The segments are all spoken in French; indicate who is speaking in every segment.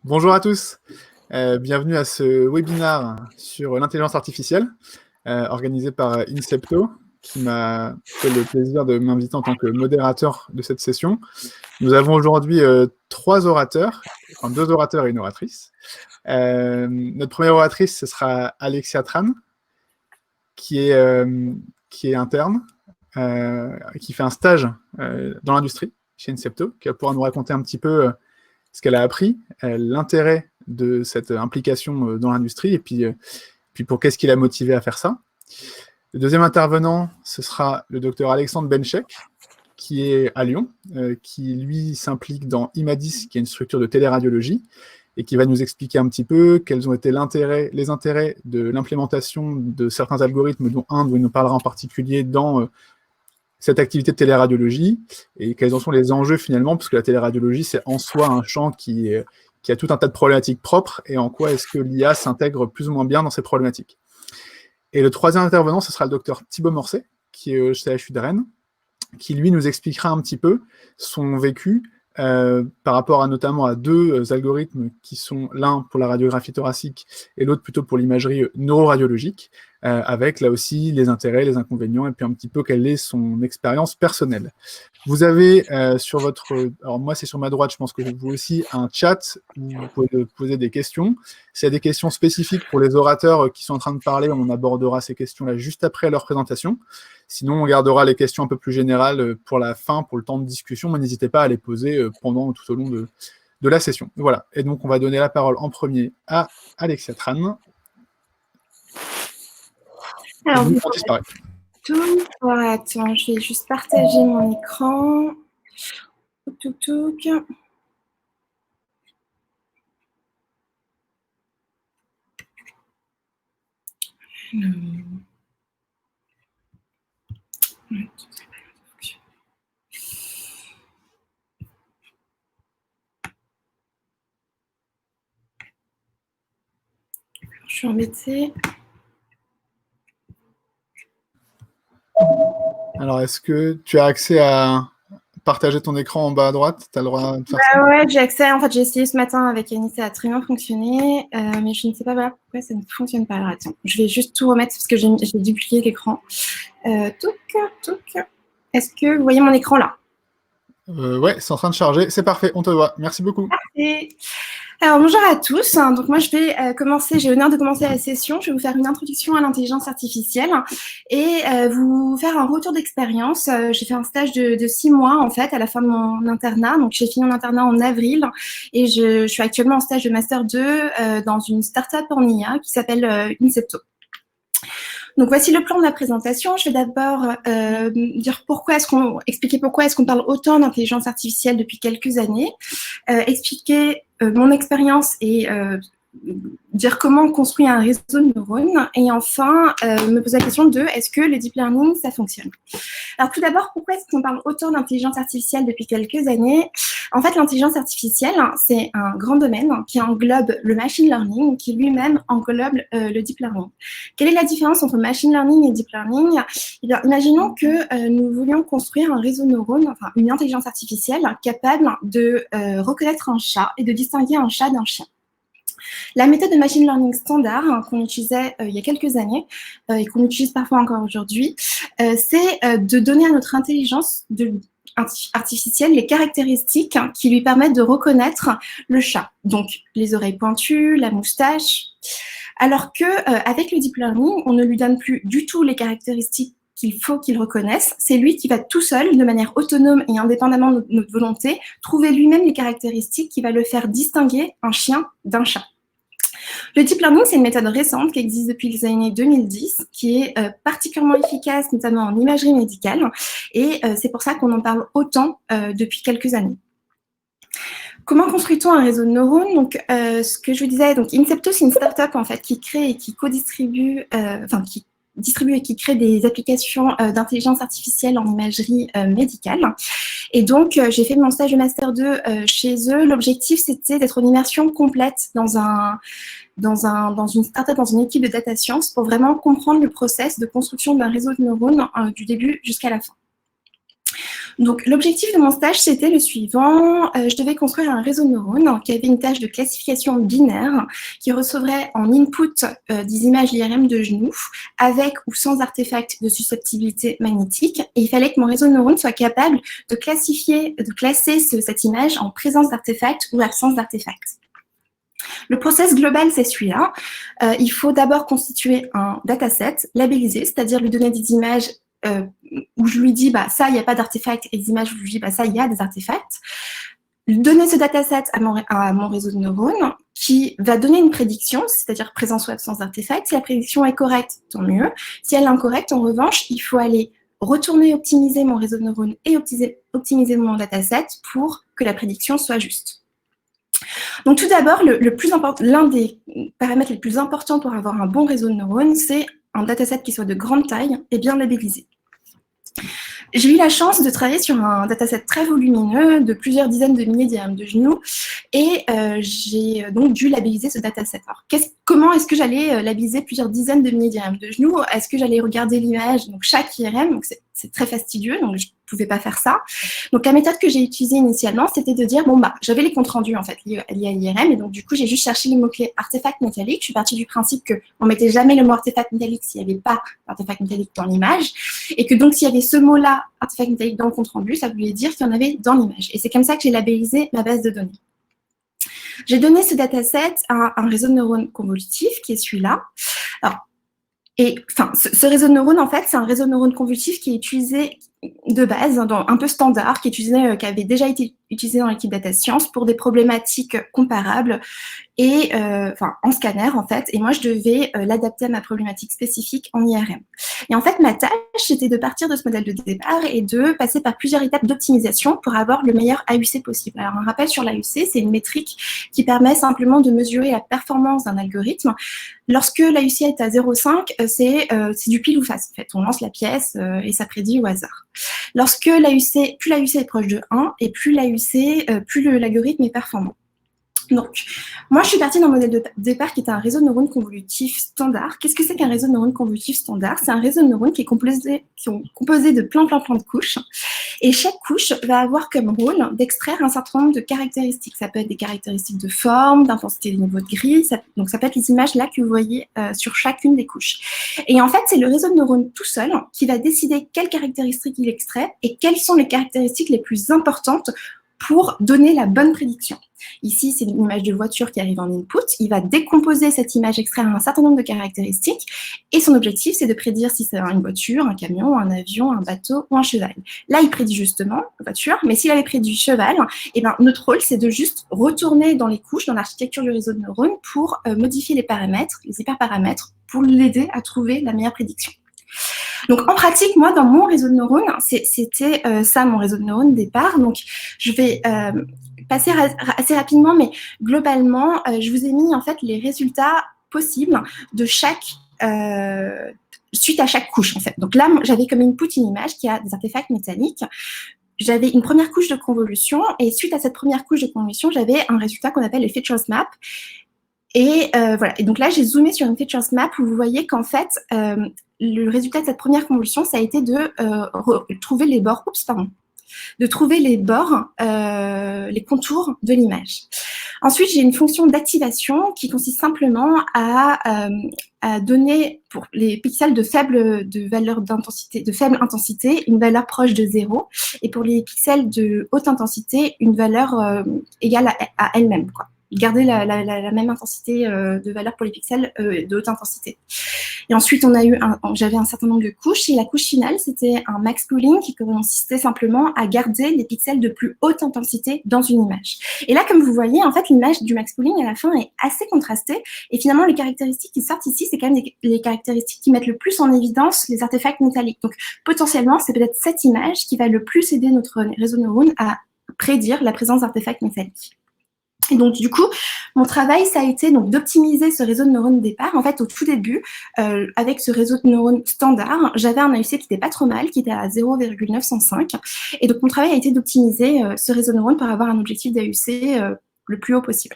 Speaker 1: Bonjour à tous, bienvenue à ce webinaire sur l'intelligence artificielle organisé par Incepto, qui m'a fait le plaisir de m'inviter en tant que modérateur de cette session. Nous avons aujourd'hui deux orateurs et une oratrice. Notre première oratrice, ce sera Alexia Tran, qui est interne, qui fait un stage dans l'industrie chez Incepto, qui va pouvoir nous raconter un petit peu ce qu'elle a appris, l'intérêt de cette implication dans l'industrie, et puis pour qu'est-ce qui l'a motivé à faire ça. Le deuxième intervenant, ce sera le docteur Alexandre Benchek, qui est à Lyon, qui lui s'implique dans Imadis, qui est une structure de téléradiologie, et qui va nous expliquer un petit peu quels ont été les intérêts de l'implémentation de certains algorithmes, dont un dont il nous parlera en particulier dans cette activité de téléradiologie, et quels en sont les enjeux finalement, parce que la téléradiologie, c'est en soi un champ qui a tout un tas de problématiques propres, et en quoi est-ce que l'IA s'intègre plus ou moins bien dans ces problématiques. Et le troisième intervenant, ce sera le docteur Thibaut Morcet, qui est au CHU de Rennes, qui lui nous expliquera un petit peu son vécu par rapport notamment à deux algorithmes qui sont l'un pour la radiographie thoracique et l'autre plutôt pour l'imagerie neuroradiologique, avec là aussi les intérêts, les inconvénients, et puis un petit peu quelle est son expérience personnelle. Vous avez sur votre... Alors moi c'est sur ma droite, je pense que vous aussi, un chat où vous pouvez poser des questions. S'il y a des questions spécifiques pour les orateurs qui sont en train de parler, on abordera ces questions-là juste après leur présentation. Sinon, on gardera les questions un peu plus générales pour la fin, pour le temps de discussion, mais n'hésitez pas à les poser tout au long de la session. Voilà, et donc on va donner la parole en premier à Alexia Tran.
Speaker 2: Alors, attends, je vais juste partager mon écran. Touc. Je suis embêtée.
Speaker 1: Alors, est-ce que tu as accès à partager ton écran en bas à droite? Tu as le droit de faire ça?
Speaker 2: Ouais, j'ai accès. En fait, j'ai essayé ce matin avec Annie, ça a très bien fonctionné, mais je ne sais pas pourquoi ça ne fonctionne pas. Alors, attends, je vais juste tout remettre parce que j'ai dupliqué l'écran. Touc. Est-ce que vous voyez mon écran là?
Speaker 1: Ouais, c'est en train de charger. C'est parfait, on te voit. Merci beaucoup.
Speaker 2: Parfait. Alors, bonjour à tous. Donc, moi, je vais commencer, j'ai l'honneur de commencer la session. Je vais vous faire une introduction à l'intelligence artificielle et vous faire un retour d'expérience. J'ai fait un stage de 6 mois, en fait, à la fin de mon internat. Donc, j'ai fini mon internat en avril et je suis actuellement en stage de Master 2 dans une start-up en IA qui s'appelle Incepto. Donc, voici le plan de la présentation. Je vais d'abord expliquer pourquoi est-ce qu'on parle autant d'intelligence artificielle depuis quelques années, expliquer mon expérience et dire comment on construit un réseau de neurones, et enfin me poser la question de est-ce que le deep learning, ça fonctionne? Alors tout d'abord, pourquoi est-ce qu'on parle autant d'intelligence artificielle depuis quelques années? En fait, l'intelligence artificielle, c'est un grand domaine qui englobe le machine learning, qui lui-même englobe le deep learning. Quelle est la différence entre machine learning et deep learning? Eh bien, imaginons que nous voulions construire un réseau de neurones, enfin une intelligence artificielle capable de reconnaître un chat et de distinguer un chat d'un chien. La méthode de machine learning standard qu'on utilisait il y a quelques années et qu'on utilise parfois encore aujourd'hui, c'est de donner à notre intelligence artificielle les caractéristiques qui lui permettent de reconnaître le chat. Donc, les oreilles pointues, la moustache. Alors qu'avec le deep learning, on ne lui donne plus du tout les caractéristiques qu'il faut qu'il reconnaisse. C'est lui qui va tout seul, de manière autonome et indépendamment de notre volonté, trouver lui-même les caractéristiques qui va le faire distinguer un chien d'un chat. Le deep learning, c'est une méthode récente qui existe depuis les années 2010, qui est particulièrement efficace, notamment en imagerie médicale, et c'est pour ça qu'on en parle autant depuis quelques années. Comment construit-on un réseau de neurones? Donc, ce que je vous disais, donc Incepto, c'est une start-up en fait qui crée et qui co-distribue, qui distribue et qui crée des applications d'intelligence artificielle en imagerie médicale. Et donc, j'ai fait mon stage de Master 2 chez eux. L'objectif, c'était d'être en immersion complète dans une startup, dans une équipe de data science pour vraiment comprendre le process de construction d'un réseau de neurones du début jusqu'à la fin. Donc, l'objectif de mon stage, c'était le suivant. Je devais construire un réseau de neurones qui avait une tâche de classification binaire qui recevrait en input des images IRM de genoux avec ou sans artefact de susceptibilité magnétique. Et il fallait que mon réseau de neurones soit capable de classer cette image en présence d'artefact ou absence d'artefact. Le process global, c'est celui-là. Il faut d'abord constituer un dataset labellisé, c'est-à-dire lui donner des images où je lui dis, bah, ça, il n'y a pas d'artefact, et des images où je lui dis, bah, ça, il y a des artefacts. Donner ce dataset à mon réseau de neurones qui va donner une prédiction, c'est-à-dire présence ou absence d'artefact. Si la prédiction est correcte, tant mieux. Si elle est incorrecte, en revanche, il faut aller retourner optimiser mon réseau de neurones et optimiser mon dataset pour que la prédiction soit juste. Donc tout d'abord, l'un des paramètres les plus importants pour avoir un bon réseau de neurones, c'est un dataset qui soit de grande taille et bien labellisé. J'ai eu la chance de travailler sur un dataset très volumineux de plusieurs dizaines de milliers d'IRM de genoux et j'ai donc dû labelliser ce dataset. Alors, comment est-ce que j'allais labelliser plusieurs dizaines de milliers d'IRM de genoux? Est-ce que j'allais regarder l'image, donc chaque IRM, donc c'est très fastidieux, donc je ne pouvais pas faire ça. Donc la méthode que j'ai utilisée initialement, c'était de dire, bon bah, j'avais les comptes rendus en fait liés à l'IRM, et donc du coup j'ai juste cherché les mots-clés artefact métallique. Je suis partie du principe qu'on ne mettait jamais le mot artefact métallique s'il n'y avait pas d'artefact métallique dans l'image, et que donc s'il y avait ce mot-là, artefact métallique, dans le compte rendu, ça voulait dire qu'il y en avait dans l'image. Et c'est comme ça que j'ai labellisé ma base de données. J'ai donné ce dataset à un réseau de neurones convolutif qui est celui-là. Alors, ce réseau de neurones, en fait, c'est un réseau de neurones convolutif qui est utilisé de base, un peu standard, qui avait déjà été utilisé dans l'équipe data science pour des problématiques comparables et en scanner en fait. Et moi, je devais l'adapter à ma problématique spécifique en IRM. Et en fait, ma tâche, c'était de partir de ce modèle de départ et de passer par plusieurs étapes d'optimisation pour avoir le meilleur AUC possible. Alors, un rappel sur l'AUC, c'est une métrique qui permet simplement de mesurer la performance d'un algorithme. Lorsque l'AUC est à 0,5, c'est du pile ou face. En fait, on lance la pièce et ça prédit au hasard. Lorsque plus l'AUC est proche de 1 et plus l'algorithme est performant. Donc, moi, je suis partie d'un modèle de départ qui était un réseau de neurones convolutifs standard. Qu'est-ce que c'est qu'un réseau de neurones convolutifs standard? C'est un réseau de neurones qui est composé de plein de couches. Et chaque couche va avoir comme rôle d'extraire un certain nombre de caractéristiques. Ça peut être des caractéristiques de forme, d'intensité des niveaux de gris. Donc, ça peut être les images là que vous voyez sur chacune des couches. Et en fait, c'est le réseau de neurones tout seul qui va décider quelles caractéristiques il extrait et quelles sont les caractéristiques les plus importantes pour donner la bonne prédiction. Ici, c'est une image de voiture qui arrive en input. Il va décomposer cette image, extraire un certain nombre de caractéristiques. Et son objectif, c'est de prédire si c'est une voiture, un camion, un avion, un bateau ou un cheval. Là, il prédit justement la voiture. Mais s'il avait prédit cheval, eh ben, notre rôle, c'est de juste retourner dans les couches, dans l'architecture du réseau de neurones pour modifier les paramètres, les hyperparamètres, pour l'aider à trouver la meilleure prédiction. Donc, en pratique, moi, dans mon réseau de neurones, c'était ça, mon réseau de neurones départ. Donc, je vais passer assez rapidement, mais globalement, je vous ai mis, en fait, les résultats possibles de suite à chaque couche, en fait. Donc là, j'avais comme input une image qui a des artefacts métalliques. J'avais une première couche de convolution, et suite à cette première couche de convolution, j'avais un résultat qu'on appelle les features map. Et voilà. Et donc là, j'ai zoomé sur une features map où vous voyez qu'en fait, le résultat de cette première convolution, ça a été de trouver les bords, les contours de l'image. Ensuite, j'ai une fonction d'activation qui consiste simplement à donner pour les pixels de faible intensité une valeur proche de 0, et pour les pixels de haute intensité une valeur égale à elle-même, quoi. Garder la même intensité de valeur pour les pixels de haute intensité. Et ensuite, j'avais un certain nombre de couches. Et la couche finale, c'était un max pooling qui consistait simplement à garder les pixels de plus haute intensité dans une image. Et là, comme vous voyez, en fait, l'image du max pooling à la fin est assez contrastée. Et finalement, les caractéristiques qui sortent ici, c'est quand même les caractéristiques qui mettent le plus en évidence les artefacts métalliques. Donc, potentiellement, c'est peut-être cette image qui va le plus aider notre réseau de neurones à prédire la présence d'artefacts métalliques. Et donc, du coup, mon travail, ça a été donc d'optimiser ce réseau de neurones de départ. En fait, au tout début, avec ce réseau de neurones standard, j'avais un AUC qui n'était pas trop mal, qui était à 0,905. Et donc, mon travail a été d'optimiser ce réseau de neurones pour avoir un objectif d'AUC le plus haut possible.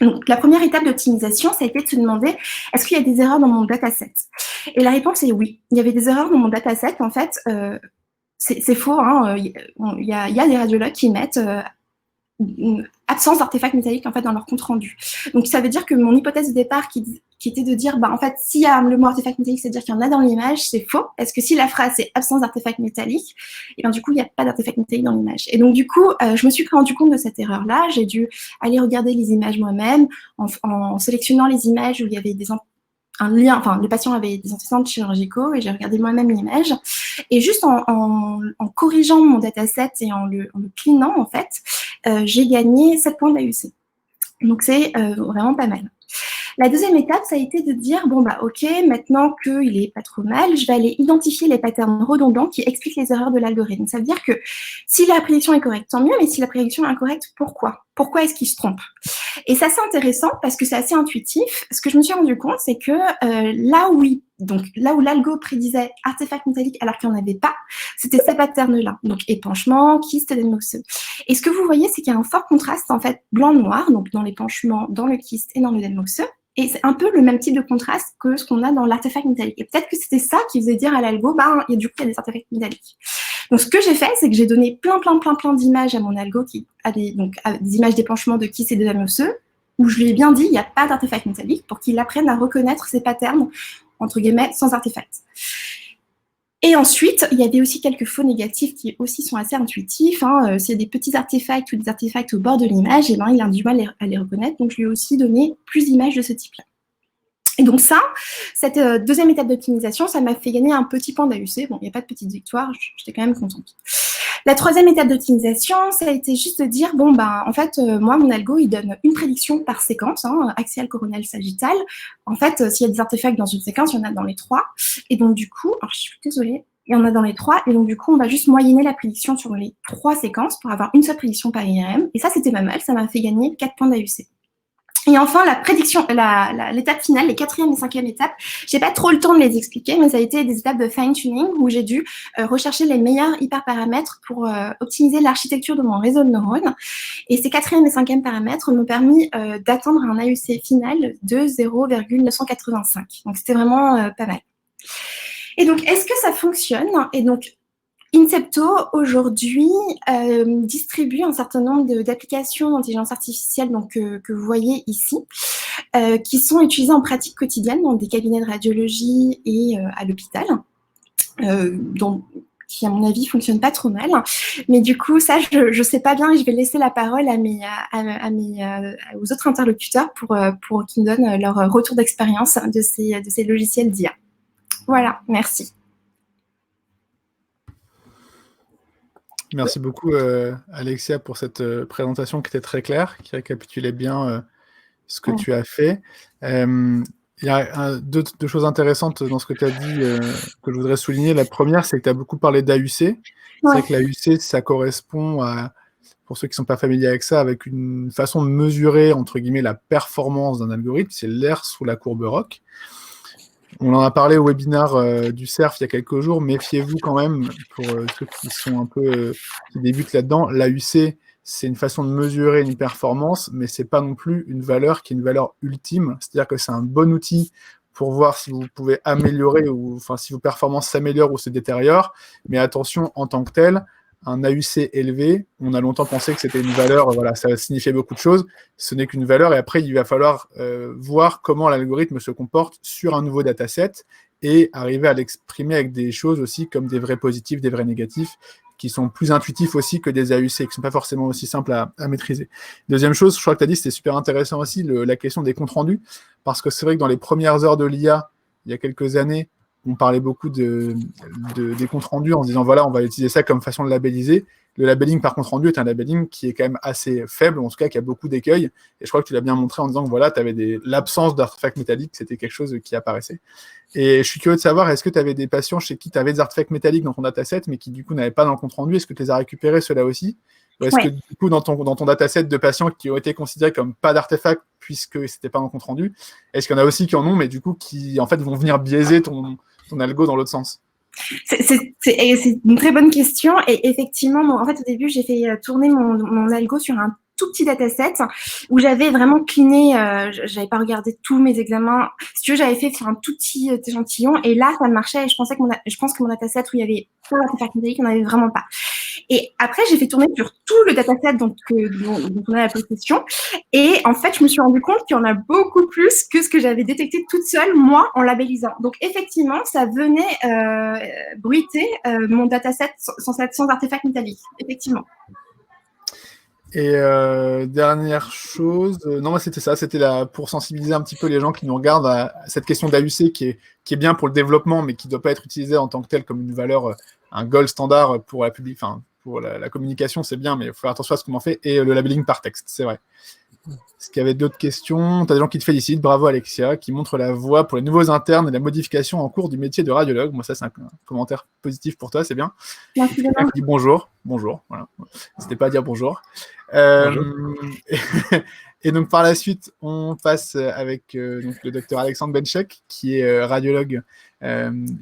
Speaker 2: Donc, la première étape d'optimisation, ça a été de se demander, est-ce qu'il y a des erreurs dans mon dataset? Et la réponse est oui. Il y avait des erreurs dans mon dataset, en fait, c'est faux. Hein. Il y a des radiologues qui mettent absence d'artefacts métalliques en fait dans leur compte rendu. Donc ça veut dire que mon hypothèse de départ qui était de dire en fait s'il y a le mot artefact métallique, c'est-à-dire qu'il y en a dans l'image, c'est faux, parce que si la phrase c'est absence d'artefacts métalliques, et bien du coup il n'y a pas d'artefact métallique dans l'image. Et donc du coup je me suis rendu compte de cette erreur-là, j'ai dû aller regarder les images moi-même en sélectionnant les images où il y avait un lien, enfin le patient avait des antécédents chirurgicaux et j'ai regardé moi-même l'image et juste en corrigeant mon dataset et en le cleanant en fait, j'ai gagné 7 points d'AUC. Donc c'est vraiment pas mal. La deuxième étape, ça a été de dire, bon, bah, ok, maintenant qu'il est pas trop mal, je vais aller identifier les patterns redondants qui expliquent les erreurs de l'algorithme. Ça veut dire que si la prédiction est correcte, tant mieux, mais si la prédiction est incorrecte, pourquoi? Pourquoi est-ce qu'il se trompe? Et ça, c'est intéressant parce que c'est assez intuitif. Ce que je me suis rendu compte, c'est que là où l'algo prédisait artefact métallique alors qu'il n'y en avait pas, c'était ces patterns-là. Donc, épanchement, kyste, œdème osseux. Et ce que vous voyez, c'est qu'il y a un fort contraste, en fait, blanc-noir, donc dans l'épanchement, dans le kyste et dans l'œdème osseux. Et c'est un peu le même type de contraste que ce qu'on a dans l'artefact métallique. Et peut-être que c'était ça qui faisait dire à l'algo, il y a des artefacts métalliques. Donc, ce que j'ai fait, c'est que j'ai donné plein d'images à mon algo qui a des images d'épanchement de kyste et d'œdème osseux, où je lui ai bien dit, il n'y a pas d'artefact métallique, pour qu'il apprenne à reconnaître ces patterns, entre guillemets, sans artefacts. Et ensuite, il y avait aussi quelques faux négatifs qui aussi sont assez intuitifs. Hein. S'il y a des petits artefacts ou des artefacts au bord de l'image, il a du mal à les reconnaître. Donc, je lui ai aussi donné plus d'images de ce type-là. Et donc cette deuxième étape d'optimisation, ça m'a fait gagner un petit point d'AUC. Bon, il n'y a pas de petite victoire, j'étais quand même contente. La troisième étape d'optimisation, ça a été juste de dire, en fait, moi, mon algo, il donne une prédiction par séquence, axial, coronal, sagittal. En fait, s'il y a des artefacts dans une séquence, il y en a dans les 3. Et donc, du coup, alors, je suis désolée, il y en a dans les 3. Et donc, du coup, on va juste moyenner la prédiction sur les 3 séquences pour avoir une seule prédiction par IRM. Et ça, c'était pas mal, ça m'a fait gagner 4 points d'AUC. Et enfin, la prédiction, l'étape finale, les 4e et 5e étapes, j'ai pas trop le temps de les expliquer, mais ça a été des étapes de fine-tuning où j'ai dû rechercher les meilleurs hyperparamètres pour optimiser l'architecture de mon réseau de neurones. Et ces 4e et 5e paramètres m'ont permis d'atteindre un AUC final de 0,985. Donc, c'était vraiment pas mal. Et donc, est-ce que ça fonctionne? Et donc, Incepto, aujourd'hui, distribue un certain nombre d'applications d'intelligence artificielle que vous voyez ici, qui sont utilisées en pratique quotidienne dans des cabinets de radiologie et à l'hôpital, qui, à mon avis, ne fonctionnent pas trop mal. Mais du coup, ça, je ne sais pas bien et je vais laisser la parole aux autres interlocuteurs pour qu'ils me donnent leur retour d'expérience de ces logiciels d'IA. Voilà, merci.
Speaker 1: Merci beaucoup, Alexia, pour cette présentation qui était très claire, qui récapitulait bien ce que tu as fait. Il y a deux choses intéressantes dans ce que tu as dit que je voudrais souligner. La première, c'est que tu as beaucoup parlé d'AUC. C'est vrai que l'AUC, ça correspond à, pour ceux qui ne sont pas familiers avec ça, avec une façon de mesurer, entre guillemets, la performance d'un algorithme. C'est l'air sous la courbe ROC. On en a parlé au webinaire du CERF il y a quelques jours. Méfiez-vous quand même, pour ceux qui sont un peu qui débutent là-dedans. L'AUC, c'est une façon de mesurer une performance, mais c'est pas non plus une valeur qui est une valeur ultime. C'est-à-dire que c'est un bon outil pour voir si vous pouvez améliorer, ou enfin si vos performances s'améliorent ou se détériorent. Mais attention, en tant que tel, un AUC élevé, on a longtemps pensé que c'était une valeur, voilà, ça signifiait beaucoup de choses, ce n'est qu'une valeur, et après il va falloir voir comment l'algorithme se comporte sur un nouveau dataset, et arriver à l'exprimer avec des choses aussi comme des vrais positifs, des vrais négatifs, qui sont plus intuitifs aussi que des AUC, qui ne sont pas forcément aussi simples à maîtriser. Deuxième chose, je crois que tu as dit, c'était super intéressant aussi, la question des comptes rendus, parce que c'est vrai que dans les premières heures de l'IA, il y a quelques années, on parlait beaucoup des comptes rendus en se disant, voilà, on va utiliser ça comme façon de labelliser. Le labelling par compte rendu est un labelling qui est quand même assez faible, en tout cas qui a beaucoup d'écueils. Et je crois que tu l'as bien montré en disant que voilà, tu avais l'absence d'artefacts métalliques, c'était quelque chose qui apparaissait. Et je suis curieux de savoir, est-ce que tu avais des patients chez qui tu avais des artefacts métalliques dans ton dataset, mais qui du coup n'avaient pas dans le compte rendu? Est-ce que tu les as récupérés, ceux-là aussi? Ou est-ce que du coup, dans ton dataset de patients qui ont été considérés comme pas d'artefacts puisque c'était pas dans le compte rendu, est-ce qu'il y en a aussi qui en ont, mais du coup qui en fait vont venir biaiser ton algo dans l'autre sens?
Speaker 2: C'est une très bonne question. Et effectivement, en fait, au début, j'ai fait tourner mon algo sur un tout petit dataset où j'avais vraiment cleané, j'avais pas regardé tous mes examens. Si tu veux, j'avais fait sur un tout petit échantillon et là, ça marchait et je pense que mon dataset où il y avait pas l'artefact métallique, il n'y en avait vraiment pas. Et après, j'ai fait tourner sur tout le dataset dont on a la possession. Et en fait, je me suis rendu compte qu'il y en a beaucoup plus que ce que j'avais détecté toute seule, moi, en labellisant. Donc, effectivement, ça venait bruiter mon dataset sans artefact métallique. Effectivement.
Speaker 1: Et dernière chose, non, moi c'était ça, c'était pour sensibiliser un petit peu les gens qui nous regardent à cette question d'AUC qui est bien pour le développement, mais qui ne doit pas être utilisée en tant que telle comme une valeur, un gold standard pour pour la communication, c'est bien, mais il faut faire attention à ce qu'on en fait, et le labeling par texte, c'est vrai. Est-ce qu'il y avait d'autres questions? Tu as des gens qui te félicitent, bravo Alexia, qui montrent la voie pour les nouveaux internes et la modification en cours du métier de radiologue. Moi, ça, c'est un commentaire positif pour toi, c'est bien.
Speaker 2: Merci
Speaker 1: Quelqu'un qui dit bonjour, voilà. N'hésitez pas à dire bonjour. Et donc, par la suite, on passe avec donc, le docteur Alexandre Benchek, qui est radiologue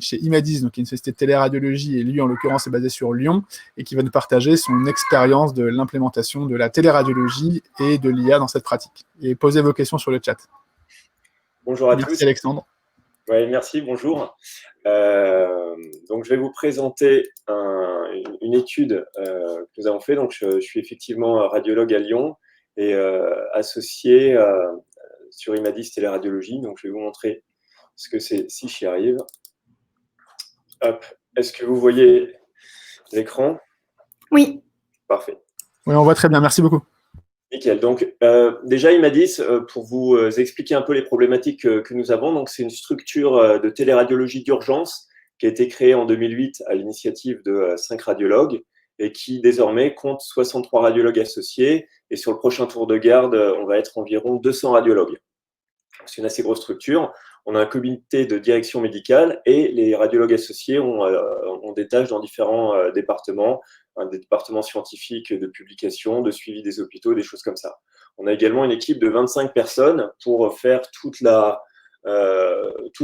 Speaker 1: chez Imadis, donc qui est une société de téléradiologie, et lui, en l'occurrence, est basé sur Lyon, et qui va nous partager son expérience de l'implémentation de la téléradiologie et de l'IA dans cette pratique. Et posez vos questions sur le chat.
Speaker 3: Bonjour à tous.
Speaker 1: Merci Alexandre.
Speaker 3: Ouais, merci, bonjour. Donc, je vais vous présenter une étude que nous avons fait. Donc, je suis effectivement radiologue à Lyon et associé sur Imadis Téléradiologie. Donc, je vais vous montrer ce que c'est si j'y arrive. Hop. Est-ce que vous voyez l'écran?
Speaker 2: Oui.
Speaker 3: Parfait.
Speaker 1: Oui, on voit très bien. Merci beaucoup.
Speaker 3: Nickel. Donc, déjà, Imadis, pour vous expliquer un peu les problématiques que nous avons, donc c'est une structure de téléradiologie d'urgence qui a été créée en 2008 à l'initiative de 5 radiologues et qui désormais compte 63 radiologues associés. Et sur le prochain tour de garde, on va être environ 200 radiologues. C'est une assez grosse structure. On a un comité de direction médicale et les radiologues associés ont des tâches dans différents départements, des départements scientifiques de publication, de suivi des hôpitaux, des choses comme ça. On a également une équipe de 25 personnes pour faire toute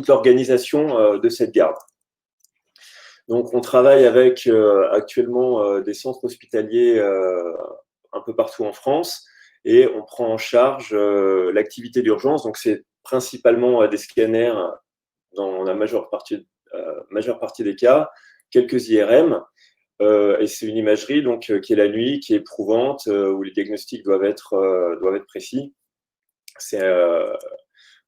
Speaker 3: l'organisation de cette garde. Donc, on travaille avec actuellement des centres hospitaliers un peu partout en France et on prend en charge l'activité d'urgence. Donc, c'est principalement des scanners dans la majeure partie des cas, quelques IRM. Et c'est une imagerie donc, qui est la nuit, qui est éprouvante, où les diagnostics doivent être précis.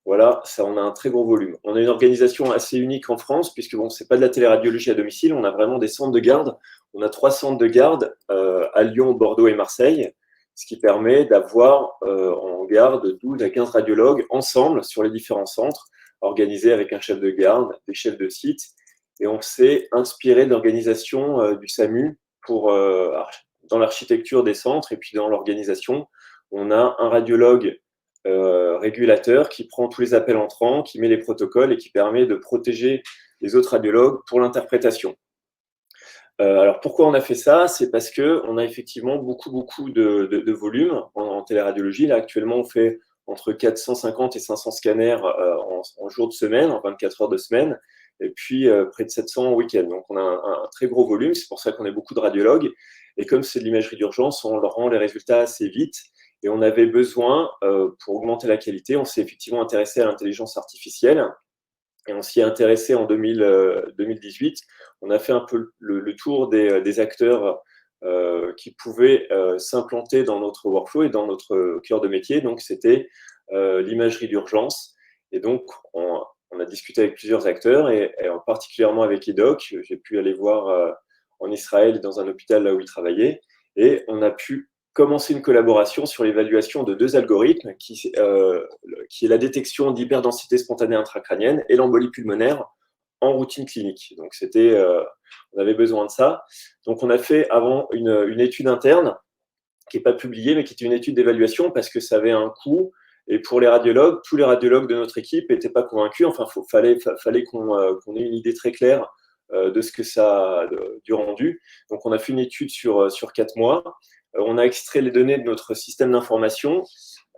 Speaker 3: Voilà, ça, on a un très gros volume. On a une organisation assez unique en France, puisque bon, ce n'est pas de la téléradiologie à domicile, on a vraiment des centres de garde. On a 3 centres de garde à Lyon, Bordeaux et Marseille, ce qui permet d'avoir en garde 12 à 15 radiologues ensemble sur les différents centres, organisés avec un chef de garde, des chefs de site. Et on s'est inspiré d'organisation du SAMU dans l'architecture des centres et puis dans l'organisation. On a un radiologue régulateur qui prend tous les appels entrants, qui met les protocoles et qui permet de protéger les autres radiologues pour l'interprétation. Alors pourquoi on a fait ça? C'est parce qu'on a effectivement beaucoup de volume en téléradiologie. Là, actuellement, on fait entre 450 et 500 scanners en jour de semaine, en 24 heures de semaine, et puis près de 700 en week-end. Donc on a un très gros volume, c'est pour ça qu'on a beaucoup de radiologues. Et comme c'est de l'imagerie d'urgence, on leur rend les résultats assez vite. Et on avait besoin, pour augmenter la qualité, on s'est effectivement intéressé à l'intelligence artificielle. Et on s'y est intéressé en 2018. On a fait un peu le tour des acteurs qui pouvaient s'implanter dans notre workflow et dans notre cœur de métier. Donc, c'était l'imagerie d'urgence. Et donc, on a discuté avec plusieurs acteurs, et particulièrement avec EDOC. J'ai pu aller voir en Israël, dans un hôpital là où il travaillait. Et on a pu commencer une collaboration sur l'évaluation de 2 algorithmes qui est la détection d'hyperdensité spontanée intracrânienne et l'embolie pulmonaire en routine clinique. Donc, on avait besoin de ça. Donc, on a fait avant une étude interne qui n'est pas publiée, mais qui était une étude d'évaluation parce que ça avait un coût. Et pour les radiologues, tous les radiologues de notre équipe n'étaient pas convaincus. Enfin, fallait qu'on ait une idée très claire de ce que ça a du rendu. Donc, on a fait une étude sur 4 mois. On a extrait les données de notre système d'information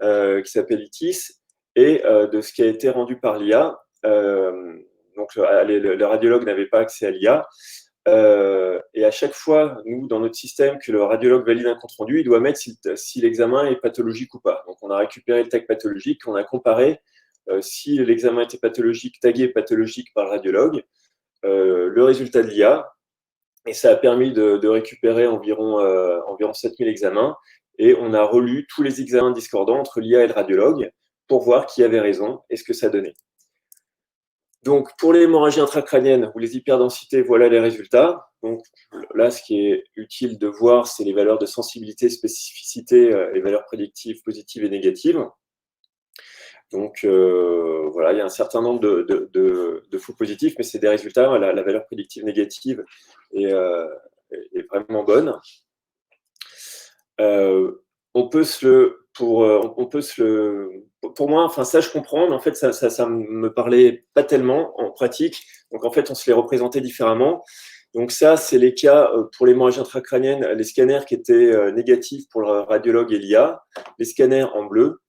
Speaker 3: qui s'appelle ITIS et de ce qui a été rendu par l'IA. Donc, le radiologue n'avait pas accès à l'IA. Et à chaque fois, nous, dans notre système, que le radiologue valide un compte-rendu, il doit mettre si l'examen est pathologique ou pas. Donc, on a récupéré le tag pathologique, on a comparé si l'examen était pathologique, tagué pathologique par le radiologue, le résultat de l'IA, et ça a permis de récupérer environ 7000 examens, et on a relu tous les examens discordants entre l'IA et le radiologue pour voir qui avait raison et ce que ça donnait. Donc, pour les hémorragies intracrâniennes ou les hyperdensités, voilà les résultats. Donc là, ce qui est utile de voir, c'est les valeurs de sensibilité, spécificité, les valeurs prédictives positives et négatives. Donc voilà, il y a un certain nombre de faux positifs, mais c'est des résultats. La valeur prédictive négative est vraiment bonne. Pour moi, enfin ça je comprends, mais en fait ça me parlait pas tellement en pratique. Donc en fait on se les représentait différemment. Donc ça c'est les cas pour l'hémorragie intracrânienne, les scanners qui étaient négatifs pour le radiologue et l'IA, les scanners en bleu,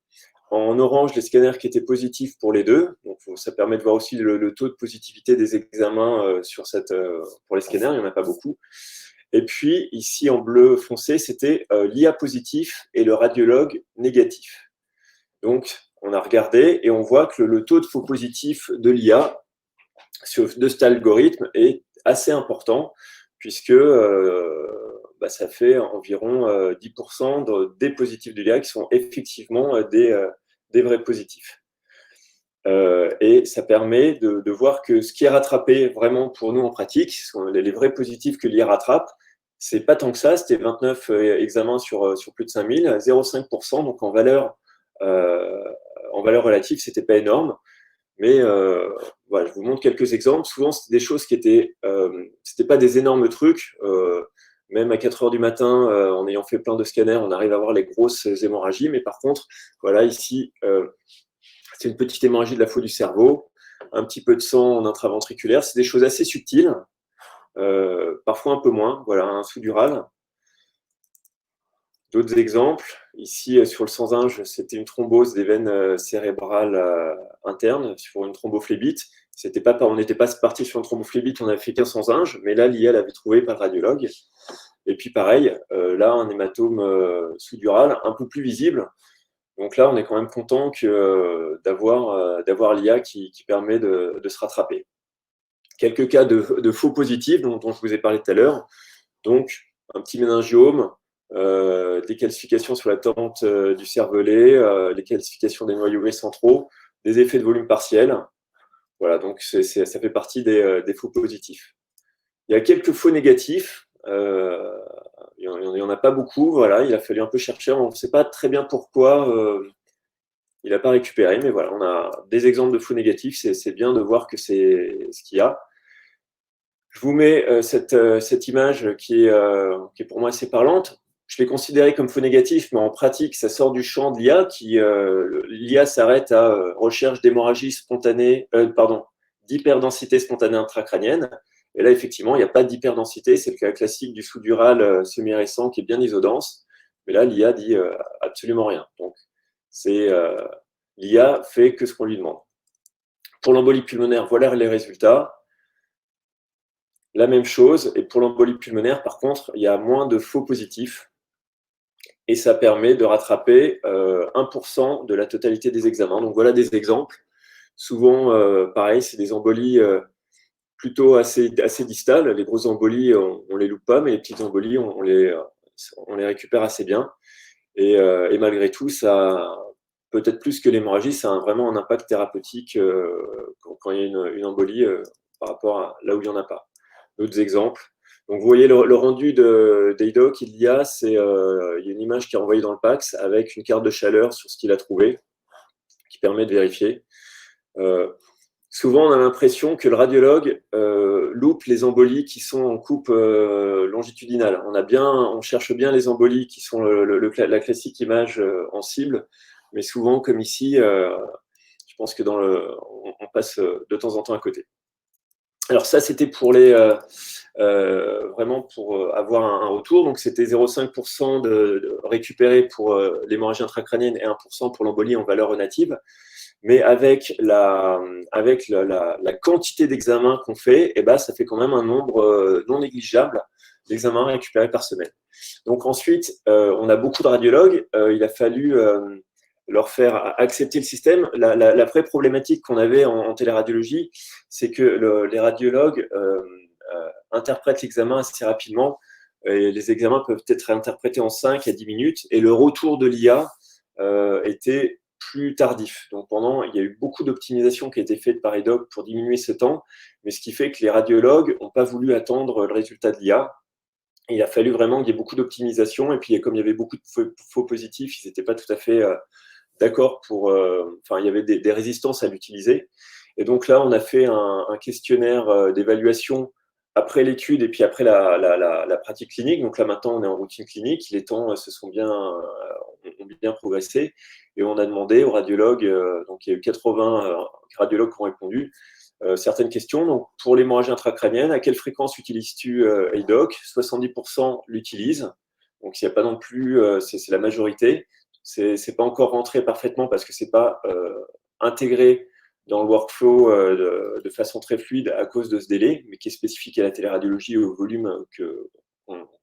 Speaker 3: en orange les scanners qui étaient positifs pour les deux. Donc ça permet de voir aussi le taux de positivité des examens pour les scanners, il n'y en a pas beaucoup. Et puis, ici, en bleu foncé, c'était l'IA positif et le radiologue négatif. Donc, on a regardé et on voit que le taux de faux positifs de l'IA de cet algorithme est assez important, puisque ça fait environ 10% des positifs de l'IA qui sont effectivement des vrais positifs. Et ça permet de voir que ce qui est rattrapé vraiment pour nous en pratique, les vrais positifs que l'IA rattrape, c'est pas tant que ça, c'était 29 examens sur plus de 5000, 0,5%, donc en valeur relative, c'était pas énorme. Mais voilà, je vous montre quelques exemples. Souvent, c'était des choses qui étaient, c'était pas des énormes trucs. Même à 4 heures du matin, en ayant fait plein de scanners, on arrive à voir les grosses hémorragies. Mais par contre, voilà, ici, c'est une petite hémorragie de la faute du cerveau, un petit peu de sang en intraventriculaire. C'est des choses assez subtiles, parfois un peu moins. Voilà, un sous-dural. D'autres exemples, ici sur le sanzinge, c'était une thrombose des veines cérébrales internes sur une thrombophlébite. On n'était pas parti sur une thrombophlébite, on n'avait fait qu'un sanzinge, mais là, l'IA l'avait trouvé par le radiologue. Et puis pareil, là, un hématome sous-dural, un peu plus visible. Donc là, on est quand même content d'avoir l'IA qui permet de se rattraper. Quelques cas de faux positifs dont je vous ai parlé tout à l'heure. Donc, un petit méningiome, des calcifications sur la tente du cervelet, les calcifications des noyaux centraux, des effets de volume partiel. Voilà, donc ça fait partie des faux positifs. Il y a quelques faux négatifs. Il n'y en a pas beaucoup. Voilà, il a fallu un peu chercher. On ne sait pas très bien pourquoi il n'a pas récupéré, mais voilà, on a des exemples de faux négatifs. C'est bien de voir que c'est ce qu'il y a. Je vous mets cette image qui est pour moi assez parlante. Je l'ai considéré comme faux négatif, mais en pratique, ça sort du champ de l'IA. L'IA s'arrête à recherche d'hémorragie spontanée, d'hyperdensité spontanée intracrânienne. Et là, effectivement, il n'y a pas d'hyperdensité. C'est le cas classique du sous-dural semi-récent qui est bien isodense. Mais là, l'IA dit absolument rien. Donc, l'IA fait que ce qu'on lui demande. Pour l'embolie pulmonaire, voilà les résultats. La même chose. Et pour l'embolie pulmonaire, par contre, il y a moins de faux positifs. Et ça permet de rattraper 1% de la totalité des examens. Donc voilà des exemples. Souvent, pareil, c'est des embolies plutôt assez distales. Les grosses embolies, on ne les loupe pas, mais les petites embolies, on les récupère assez bien. Et malgré tout, ça, peut-être plus que l'hémorragie, ça a vraiment un impact thérapeutique quand il y a une embolie par rapport à là où il n'y en a pas. D'autres exemples. Donc, vous voyez le rendu d'Eido qu'il y a, il y a une image qui est envoyée dans le PACS avec une carte de chaleur sur ce qu'il a trouvé, qui permet de vérifier. Souvent, on a l'impression que le radiologue loupe les embolies qui sont en coupe longitudinale. On cherche bien les embolies qui sont la classique image en cible, mais souvent, comme ici, je pense que on passe de temps en temps à côté. Alors ça, c'était pour vraiment pour avoir un retour. Donc c'était 0,5% de récupéré pour l'hémorragie intracrânienne et 1% pour l'embolie en valeur relative. Mais avec la quantité d'examens qu'on fait, eh ben, ça fait quand même un nombre non négligeable d'examens récupérés par semaine. Donc ensuite, on a beaucoup de radiologues. Il a fallu leur faire accepter le système. La vraie problématique qu'on avait en téléradiologie, c'est que les radiologues interprètent l'examen assez rapidement. Et les examens peuvent être interprétés en 5 à 10 minutes. Et le retour de l'IA était plus tardif. Donc il y a eu beaucoup d'optimisation qui a été faite par EDOC pour diminuer ce temps, mais ce qui fait que les radiologues n'ont pas voulu attendre le résultat de l'IA. Il a fallu vraiment qu'il y ait beaucoup d'optimisation, et puis comme il y avait beaucoup de faux positifs, ils n'étaient pas tout à fait d'accord il y avait des résistances à l'utiliser. Et donc là, on a fait un questionnaire d'évaluation après l'étude et puis après la pratique clinique. Donc là, maintenant, on est en routine clinique. Les temps ont bien progressé. Et on a demandé aux radiologues, donc il y a eu 80 radiologues qui ont répondu, certaines questions. Donc, pour l'hémorragie intracrânienne, à quelle fréquence utilises-tu EDOC? 70% l'utilisent. Donc, il n'y a pas non plus, c'est la majorité. C'est pas encore rentré parfaitement parce que c'est pas intégré dans le workflow de façon très fluide à cause de ce délai, mais qui est spécifique à la téléradiologie et au volume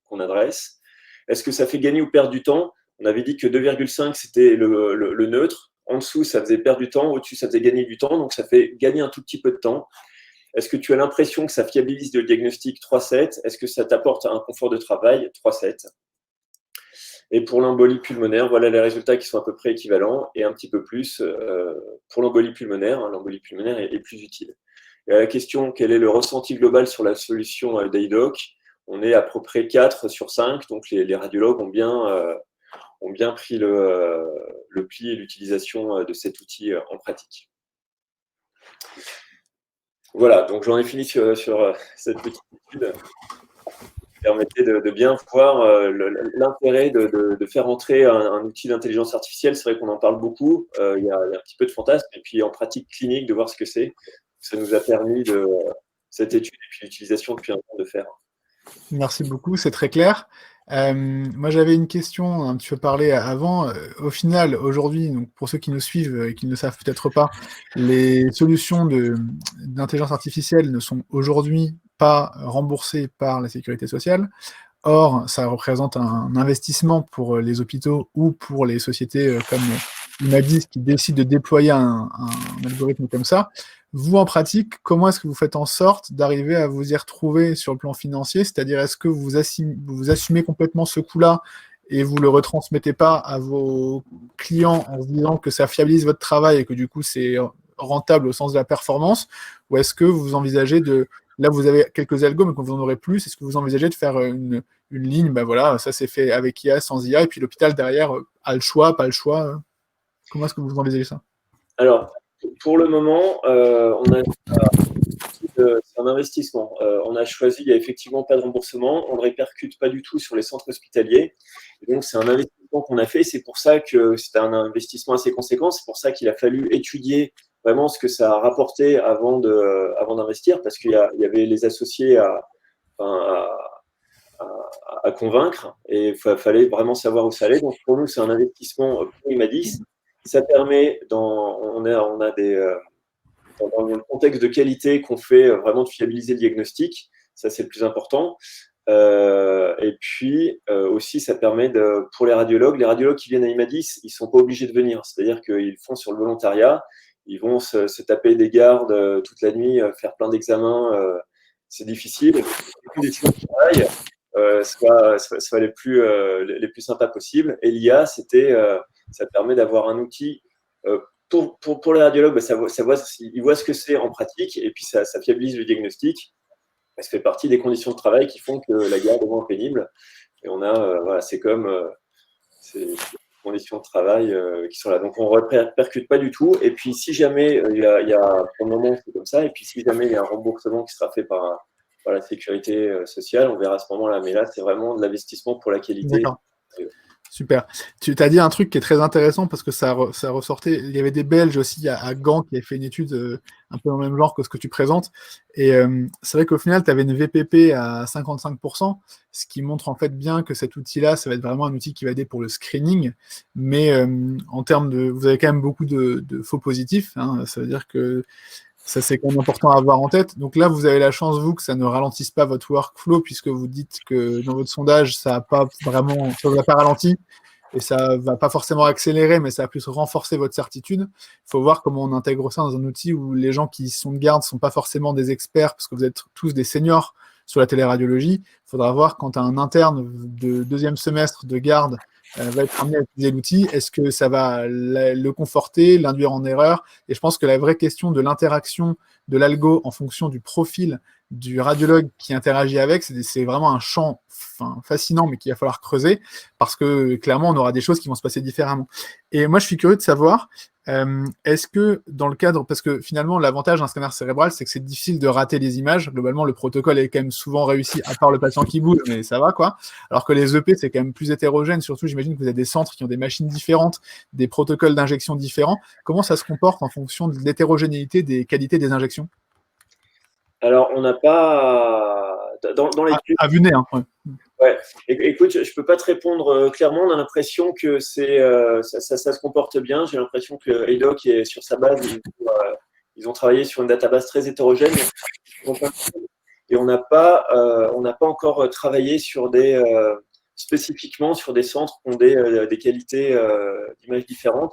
Speaker 3: qu'on adresse. Est-ce que ça fait gagner ou perdre du temps? On avait dit que 2,5 c'était le neutre. En dessous, ça faisait perdre du temps. Au-dessus, ça faisait gagner du temps. Donc, ça fait gagner un tout petit peu de temps. Est-ce que tu as l'impression que ça fiabilise le diagnostic? 3,7. Est-ce que ça t'apporte un confort de travail? 3,7. Et pour l'embolie pulmonaire, voilà les résultats qui sont à peu près équivalents et un petit peu plus pour l'embolie pulmonaire. L'embolie pulmonaire est plus utile. Et à la question, quel est le ressenti global sur la solution d'EDOC? On est à peu près 4 sur 5. Donc, les radiologues ont bien pris le pli et l'utilisation de cet outil en pratique. Voilà, donc j'en ai fini sur cette petite étude qui permettait de bien voir l'intérêt de faire entrer un outil d'intelligence artificielle. C'est vrai qu'on en parle beaucoup, il y a un petit peu de fantasme, et puis en pratique clinique, de voir ce que c'est. Ça nous a permis cette étude et puis l'utilisation depuis un temps de faire.
Speaker 1: Merci beaucoup, c'est très clair. Moi, j'avais une question un petit peu parlé avant. Au final, aujourd'hui, donc pour ceux qui nous suivent et qui ne le savent peut-être pas, les solutions d'intelligence artificielle ne sont aujourd'hui pas remboursées par la sécurité sociale. Or, ça représente un investissement pour les hôpitaux ou pour les sociétés comme Imadis qui décident de déployer un algorithme comme ça. Vous, en pratique, comment est-ce que vous faites en sorte d'arriver à vous y retrouver sur le plan financier? C'est-à-dire, est-ce que vous assumez complètement ce coût-là et vous ne le retransmettez pas à vos clients en se disant que ça fiabilise votre travail et que du coup, c'est rentable au sens de la performance? Ou est-ce que vous envisagez là, vous avez quelques algos, mais quand vous en aurez plus, est-ce que vous envisagez de faire une ligne, ben voilà, ça c'est fait avec IA, sans IA, et puis l'hôpital derrière a le choix, pas le choix? Comment est-ce que vous envisagez ça?
Speaker 3: Alors, pour le moment, c'est un investissement. On a choisi, il n'y a effectivement pas de remboursement, on ne le répercute pas du tout sur les centres hospitaliers. Et donc, c'est un investissement qu'on a fait. C'est pour ça que c'était un investissement assez conséquent. C'est pour ça qu'il a fallu étudier vraiment ce que ça a rapporté avant d'investir, parce qu'il y avait les associés à convaincre et il fallait vraiment savoir où ça allait. Donc, pour nous, c'est un investissement pour Imadis. Ça permet, on a dans le contexte de qualité qu'on fait vraiment de fiabiliser le diagnostic. Ça, c'est le plus important. Et puis, aussi, ça permet pour les radiologues qui viennent à Imadis, ils ne sont pas obligés de venir. C'est-à-dire qu'ils font sur le volontariat. Ils vont se taper des gardes toute la nuit, faire plein d'examens. C'est difficile. Les conditions de travail soient les plus sympas possibles. Et l'IA, ça permet d'avoir un outil pour les radiologues, ils voient ce que c'est en pratique et puis ça fiabilise le diagnostic. Ça fait partie des conditions de travail qui font que la garde est moins pénible. Et on a, c'est comme ces conditions de travail qui sont là. Donc, on ne répercute pas du tout. Et puis, si jamais il y a, pour le moment, c'est comme ça. Et puis, si jamais il y a un remboursement qui sera fait par la sécurité sociale, on verra à ce moment-là. Mais là, c'est vraiment de l'investissement pour la qualité.
Speaker 1: Super. Tu t'as dit un truc qui est très intéressant parce que ça ressortait. Il y avait des Belges aussi à Gand qui avaient fait une étude un peu dans le même genre que ce que tu présentes. Et c'est vrai qu'au final, tu avais une VPP à 55%, ce qui montre en fait bien que cet outil-là, ça va être vraiment un outil qui va aider pour le screening. Mais en termes de. Vous avez quand même beaucoup de faux positifs, hein. Ça veut dire que ça, c'est quand même important à avoir en tête. Donc là, vous avez la chance, vous, que ça ne ralentisse pas votre workflow, puisque vous dites que dans votre sondage, ça n'a pas vraiment, ça vous a pas ralenti, et ça va pas forcément accélérer, mais ça va plus renforcer votre certitude. Il faut voir comment on intègre ça dans un outil où les gens qui sont de garde sont pas forcément des experts, parce que vous êtes tous des seniors sur la téléradiologie. Il faudra voir quand un interne de deuxième semestre de garde va être amené à utiliser l'outil, est-ce que ça va le conforter, l'induire en erreur? Et je pense que la vraie question de l'interaction de l'algo en fonction du profil du radiologue qui interagit avec, c'est vraiment un champ fascinant, mais qu'il va falloir creuser, parce que clairement, on aura des choses qui vont se passer différemment. Et moi, je suis curieux de savoir, est-ce que dans le cadre, parce que finalement, l'avantage d'un scanner cérébral, c'est que c'est difficile de rater les images. Globalement, le protocole est quand même souvent réussi, à part le patient qui bouge, mais ça va, quoi. Alors que les EP, c'est quand même plus hétérogène. Surtout, j'imagine que vous avez des centres qui ont des machines différentes, des protocoles d'injection différents. Comment ça se comporte en fonction de l'hétérogénéité des qualités des injections?
Speaker 3: Alors, on n'a pas. Dans l'étude.
Speaker 1: À vue nez, hein. Ouais.
Speaker 3: Ouais. Écoute, je peux pas te répondre clairement. On a l'impression que ça se comporte bien. J'ai l'impression que EDOC est sur sa base. Ils ont travaillé sur une database très hétérogène. Et on n'a pas encore travaillé sur spécifiquement sur des centres qui ont des qualités d'image différentes.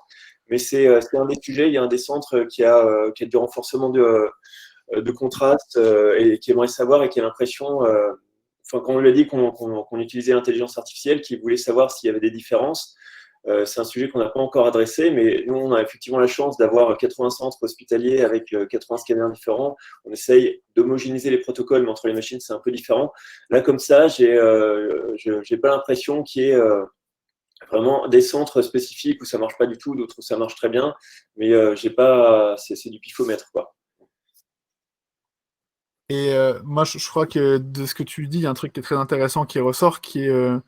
Speaker 3: Mais c'est un des sujets. Il y a un des centres qui a du renforcement de contraste et qui aimerait savoir et qui a l'impression, quand on lui a dit qu'on utilisait l'intelligence artificielle, qui voulait savoir s'il y avait des différences. C'est un sujet qu'on n'a pas encore adressé, mais nous, on a effectivement la chance d'avoir 80 centres hospitaliers avec 80 scanners différents. On essaye d'homogénéiser les protocoles, mais entre les machines, c'est un peu différent. Là, comme ça, j'ai pas l'impression qu'il y ait vraiment des centres spécifiques où ça marche pas du tout, d'autres où ça marche très bien, mais j'ai pas, c'est du pifomètre, quoi.
Speaker 1: Et moi, je crois que de ce que tu dis, il y a un truc qui est très intéressant qui ressort, qui est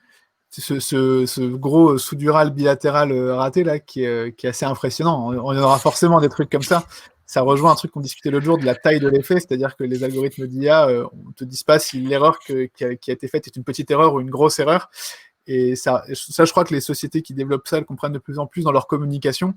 Speaker 1: ce gros sous-dural bilatéral raté là, qui est assez impressionnant. On y aura forcément des trucs comme ça. Ça rejoint un truc qu'on discutait l'autre jour de la taille de l'effet, c'est-à-dire que les algorithmes d'IA ne te disent pas si l'erreur qui a été faite est une petite erreur ou une grosse erreur. Et ça, je crois que les sociétés qui développent ça, elles comprennent de plus en plus dans leur communication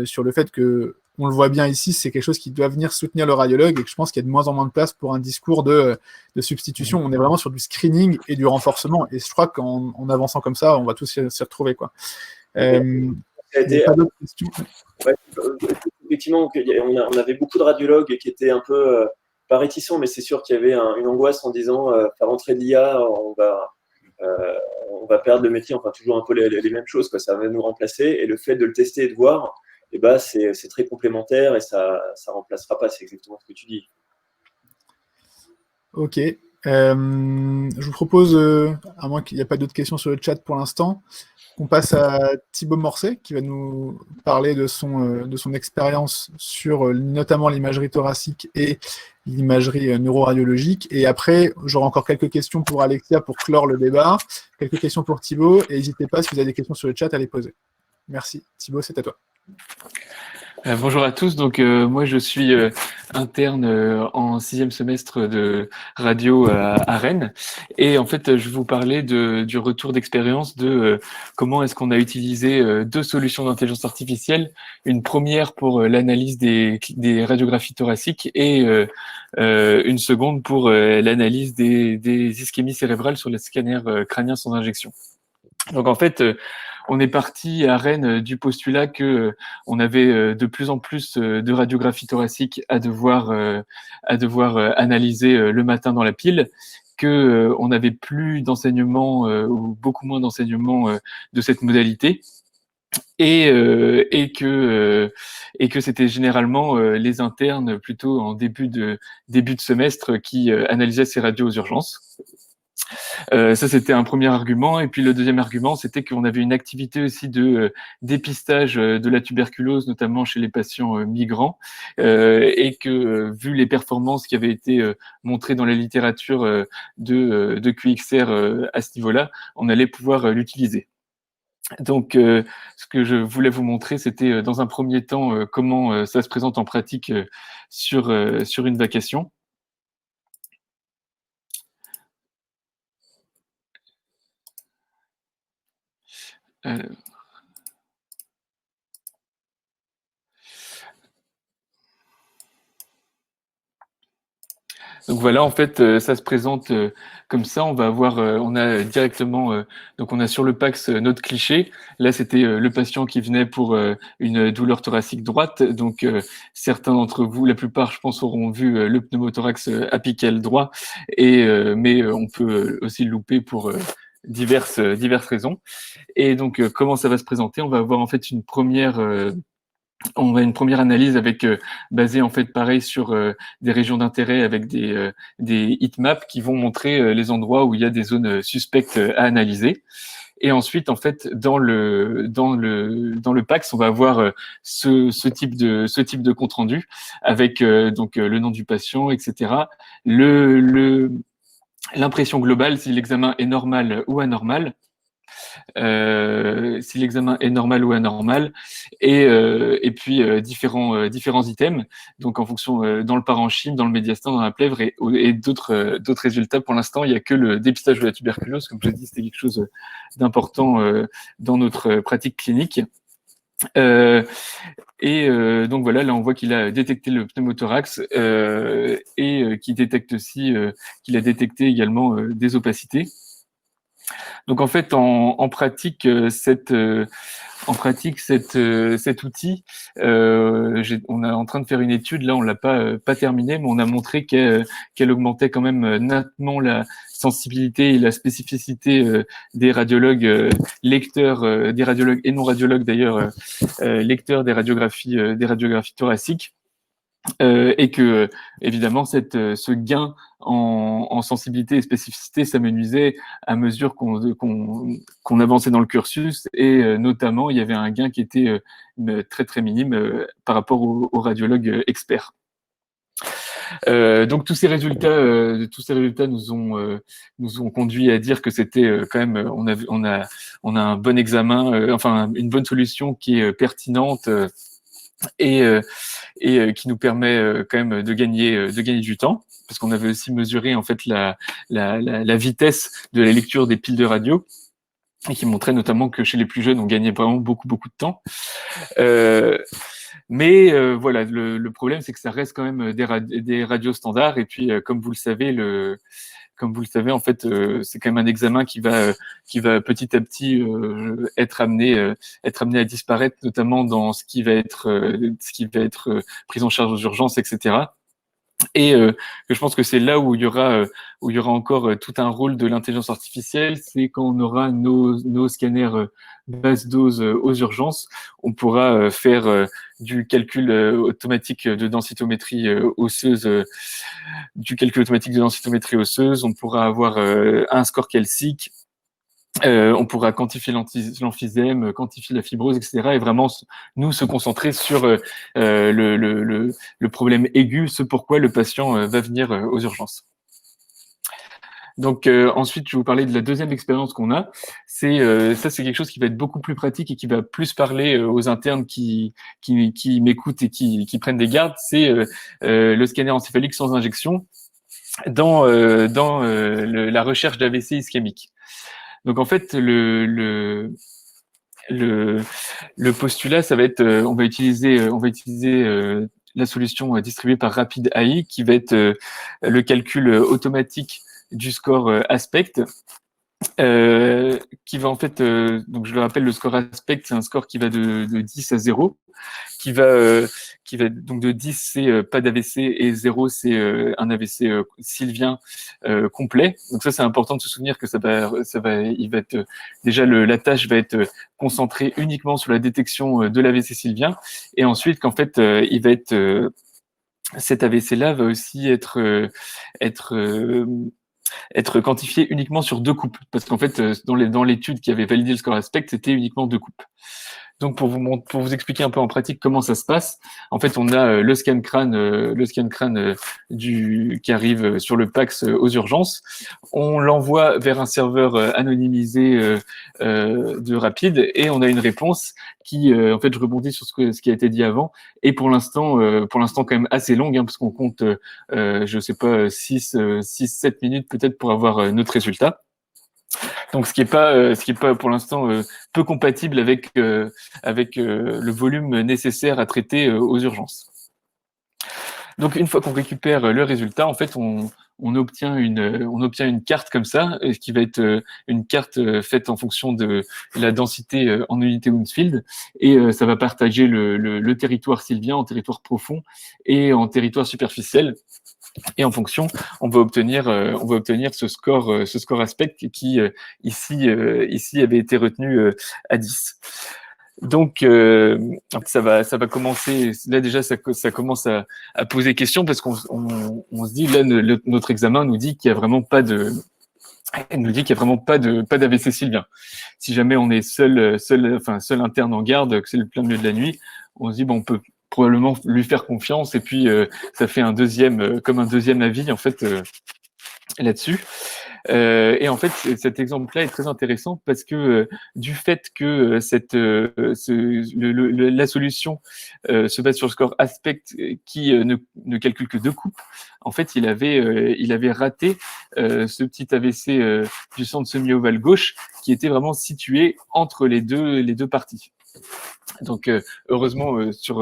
Speaker 1: sur le fait que, on le voit bien ici, c'est quelque chose qui doit venir soutenir le radiologue et que je pense qu'il y a de moins en moins de place pour un discours de substitution. On est vraiment sur du screening et du renforcement. Et je crois qu'en avançant comme ça, on va tous s'y retrouver, quoi. Pas d'autres questions?
Speaker 3: Ouais, effectivement, on avait beaucoup de radiologues qui étaient un peu pas réticents, mais c'est sûr qu'il y avait une angoisse en disant faire rentrer de l'IA, on va perdre le métier, enfin toujours un peu les mêmes choses, quoi. Ça va nous remplacer, et le fait de le tester et de voir, eh ben, c'est très complémentaire et ça remplacera pas, c'est exactement ce que tu dis.
Speaker 1: Ok. Je vous propose, à moins qu'il n'y ait pas d'autres questions sur le chat pour l'instant, qu'on passe à Thibaut Morcet qui va nous parler de son expérience sur notamment l'imagerie thoracique et l'imagerie neuroradiologique. Et après, j'aurai encore quelques questions pour Alexia pour clore le débat, quelques questions pour Thibaut, et n'hésitez pas, si vous avez des questions sur le chat, à les poser. Merci. Thibaut, c'est à toi.
Speaker 4: Bonjour à tous. Donc moi je suis interne en 6e semestre de radio à Rennes, et en fait je vais vous parler du retour d'expérience de comment est-ce qu'on a utilisé deux solutions d'intelligence artificielle, une première pour l'analyse des radiographies thoraciques et une seconde pour l'analyse des ischémies cérébrales sur les scanners crâniens sans injection. Donc en fait on est parti à Rennes du postulat que on avait de plus en plus de radiographies thoraciques à devoir analyser le matin dans la pile, que on n'avait plus d'enseignement ou beaucoup moins d'enseignement de cette modalité, et que c'était généralement les internes plutôt en début de semestre qui analysaient ces radios aux urgences. Ça, c'était un premier argument. Et puis le deuxième argument, c'était qu'on avait une activité aussi de dépistage de la tuberculose, notamment chez les patients migrants, et que vu les performances qui avaient été montrées dans la littérature de QXR à ce niveau-là, on allait pouvoir l'utiliser. Donc, ce que je voulais vous montrer, c'était dans un premier temps comment ça se présente en pratique sur une vacation. Euh, Donc voilà, en fait, ça se présente comme ça. On va avoir, on a directement, donc on a sur le PAX notre cliché. Là, c'était le patient qui venait pour une douleur thoracique droite. Donc certains d'entre vous, la plupart, je pense, auront vu le pneumothorax apical droit. Mais on peut aussi le louper pour diverses raisons. Et donc comment ça va se présenter? On va avoir en fait une première analyse avec basée en fait pareil sur des régions d'intérêt avec des heatmaps qui vont montrer les endroits où il y a des zones suspectes à analyser. Et ensuite, en fait, dans le PAX, on va avoir ce type de compte rendu avec donc le nom du patient, etc. L'impression globale, si l'examen est normal ou anormal. Si l'examen est normal ou anormal, et puis différents items. Donc en fonction dans le parenchyme, dans le médiastin, dans la plèvre et d'autres résultats. Pour l'instant, il n'y a que le dépistage de la tuberculose. Comme je l'ai dit, c'était quelque chose d'important dans notre pratique clinique. Donc voilà, là on voit qu'il a détecté le pneumothorax et qu'il détecte aussi qu'il a détecté également des opacités. Donc en fait, en pratique, cet outil, on est en train de faire une étude. Là, on l'a pas terminée, mais on a montré qu'elle augmentait quand même nettement la sensibilité et la spécificité des radiologues lecteurs, des radiologues et non radiologues d'ailleurs, lecteurs des radiographies thoraciques. Et que évidemment ce gain en sensibilité et spécificité s'amenuisait à mesure qu'on avançait dans le cursus, et notamment il y avait un gain qui était très très minime par rapport aux radiologues experts. Donc tous ces résultats nous ont conduit à dire que c'était quand même on a un bon examen, enfin une bonne solution qui est pertinente et qui nous permet quand même de gagner du temps, parce qu'on avait aussi mesuré en fait la vitesse de la lecture des piles de radio, et qui montrait notamment que chez les plus jeunes, on gagnait vraiment beaucoup de temps. Mais voilà, le problème, c'est que ça reste quand même des radios standards, et puis comme vous le savez, en fait, c'est quand même un examen qui va petit à petit être amené à disparaître, notamment dans ce qui va être prise en charge aux urgences, etc. Et je pense que c'est là où il y aura encore tout un rôle de l'intelligence artificielle. C'est quand on aura nos scanners basse dose aux urgences, on pourra faire du calcul automatique de densitométrie osseuse, on pourra avoir un score calcique. On pourra quantifier l'emphysème, quantifier la fibrose, etc. Et vraiment nous se concentrer sur le problème aigu, ce pourquoi le patient va venir aux urgences. Donc ensuite, je vais vous parler de la deuxième expérience qu'on a. C'est quelque chose qui va être beaucoup plus pratique et qui va plus parler aux internes qui m'écoutent et qui prennent des gardes. C'est le scanner encéphalique sans injection dans la recherche d'AVC ischémique. Donc en fait, le postulat, ça va être, on va utiliser la solution distribuée par Rapid AI, qui va être le calcul automatique du score Aspect, qui va en fait, donc je le rappelle, le score Aspect, c'est un score qui va de 10 à 0, qui va donc de 10 c'est pas d'AVC, et 0 c'est un AVC sylvien complet. Donc ça, c'est important de se souvenir que il va être déjà la tâche va être concentrée uniquement sur la détection de l'AVC sylvien, et ensuite qu'en fait il va être cet AVC là va aussi être quantifié uniquement sur 2 coupes, parce qu'en fait dans l'étude qui avait validé le score Aspect, c'était uniquement 2 coupes. Donc pour vous expliquer un peu en pratique comment ça se passe, en fait on a le scan crâne qui arrive sur le PACS aux urgences. On l'envoie vers un serveur anonymisé de Rapid et on a une réponse qui, en fait, je rebondis sur ce qui a été dit avant, et pour l'instant quand même assez longue, hein, parce qu'on compte, je sais pas, 6-7 minutes peut-être pour avoir notre résultat. Donc, ce qui est pas pour l'instant peu compatible avec le volume nécessaire à traiter aux urgences. Donc, une fois qu'on récupère le résultat, en fait, on obtient une carte comme ça, qui va être une carte faite en fonction de la densité en unité Hounsfield, et ça va partager le territoire sylvien en territoire profond et en territoire superficiel. Et en fonction, on va obtenir ce score aspect qui ici avait été retenu à 10. Donc ça va commencer. Là déjà, ça commence à poser question, parce qu'on se dit là, notre examen nous dit qu'il y a vraiment pas d'AVC sylvien. Si jamais on est seul interne en garde, que c'est le plein milieu de la nuit, on se dit bon, on peut probablement lui faire confiance, et puis ça fait un deuxième avis en fait là-dessus. Et en fait, cet exemple-là est très intéressant parce que du fait que la solution se base sur le score aspect qui ne calcule que 2 coupes, en fait, il avait raté ce petit AVC du centre semi-ovale gauche qui était vraiment situé entre les deux parties. Donc heureusement sur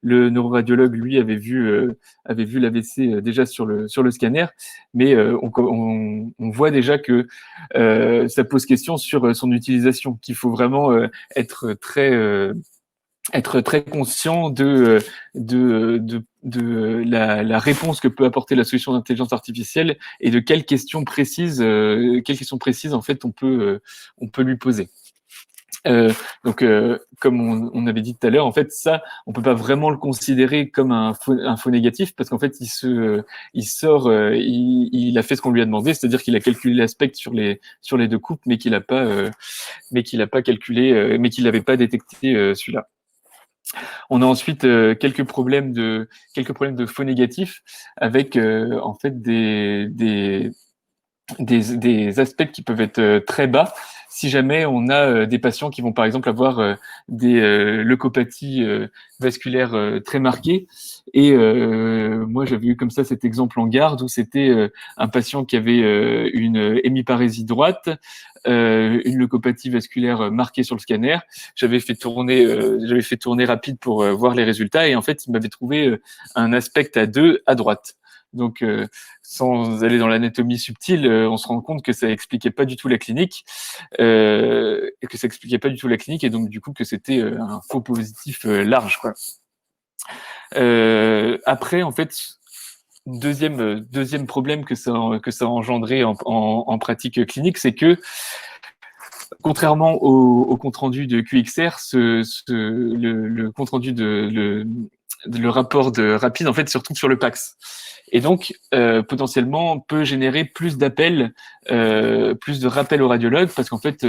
Speaker 4: le neuroradiologue, lui, avait vu l'AVC déjà sur le scanner, mais on voit déjà que ça pose question sur son utilisation, qu'il faut vraiment être très conscient de la réponse que peut apporter la solution d'intelligence artificielle, et de quelles questions précises en fait on peut lui poser. Donc, comme on avait dit tout à l'heure, en fait, ça, on peut pas vraiment le considérer comme un faux négatif, parce qu'en fait, il a fait ce qu'on lui a demandé, c'est-à-dire qu'il a calculé l'aspect sur les 2 coupes, mais qu'il a pas calculé, mais qu'il n'avait pas détecté celui-là. On a ensuite quelques problèmes de faux négatifs avec en fait des aspects qui peuvent être très bas, si jamais on a des patients qui vont par exemple avoir des leucopathies vasculaires très marquées. Et moi, j'avais eu comme ça cet exemple en garde où c'était un patient qui avait une hémiparésie droite, une leucopathie vasculaire marquée sur le scanner. J'avais fait tourner Rapid pour voir les résultats, et en fait, il m'avait trouvé un aspect à 2 à droite. Donc, sans aller dans l'anatomie subtile, on se rend compte que ça expliquait pas du tout la clinique, et donc du coup que c'était un faux positif large, quoi. Après, en fait, deuxième problème que ça a engendré en pratique clinique, c'est que contrairement au compte rendu de QXR, le compte rendu le rapport de Rapid, en fait, se retrouve sur le PACS. Et donc, potentiellement, peut générer plus d'appels, plus de rappels aux radiologues, parce qu'en fait,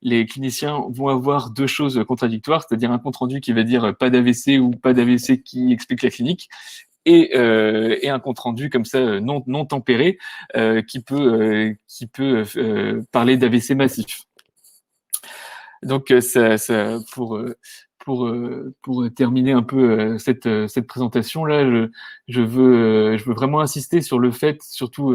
Speaker 4: les cliniciens vont avoir 2 choses contradictoires, c'est-à-dire un compte-rendu qui va dire pas d'AVC ou pas d'AVC qui explique la clinique, et un compte-rendu comme ça non tempéré qui peut parler d'AVC massif. Donc, pour terminer un peu cette présentation là, je veux vraiment insister sur le fait, surtout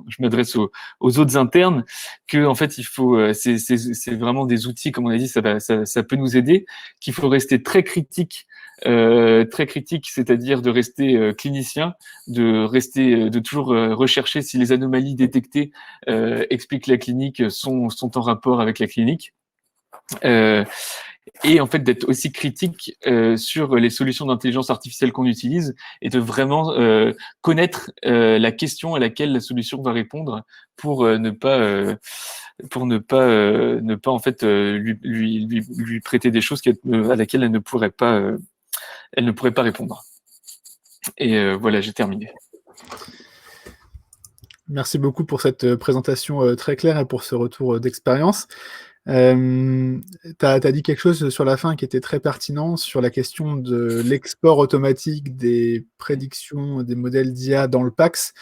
Speaker 4: je m'adresse aux autres internes, que en fait il faut c'est vraiment des outils, comme on a dit, ça peut nous aider, qu'il faut rester très critique, c'est-à-dire de rester clinicien, de toujours rechercher si les anomalies détectées expliquent la clinique, sont en rapport avec la clinique. Et en fait d'être aussi critique sur les solutions d'intelligence artificielle qu'on utilise, et de vraiment connaître la question à laquelle la solution va répondre, pour ne pas en fait lui prêter des choses à laquelle elle ne pourrait pas répondre. Et voilà, j'ai terminé.
Speaker 1: Merci beaucoup pour cette présentation très claire et pour ce retour d'expérience. Tu as dit quelque chose sur la fin qui était très pertinent sur la question de l'export automatique des prédictions des modèles d'IA dans le PACS.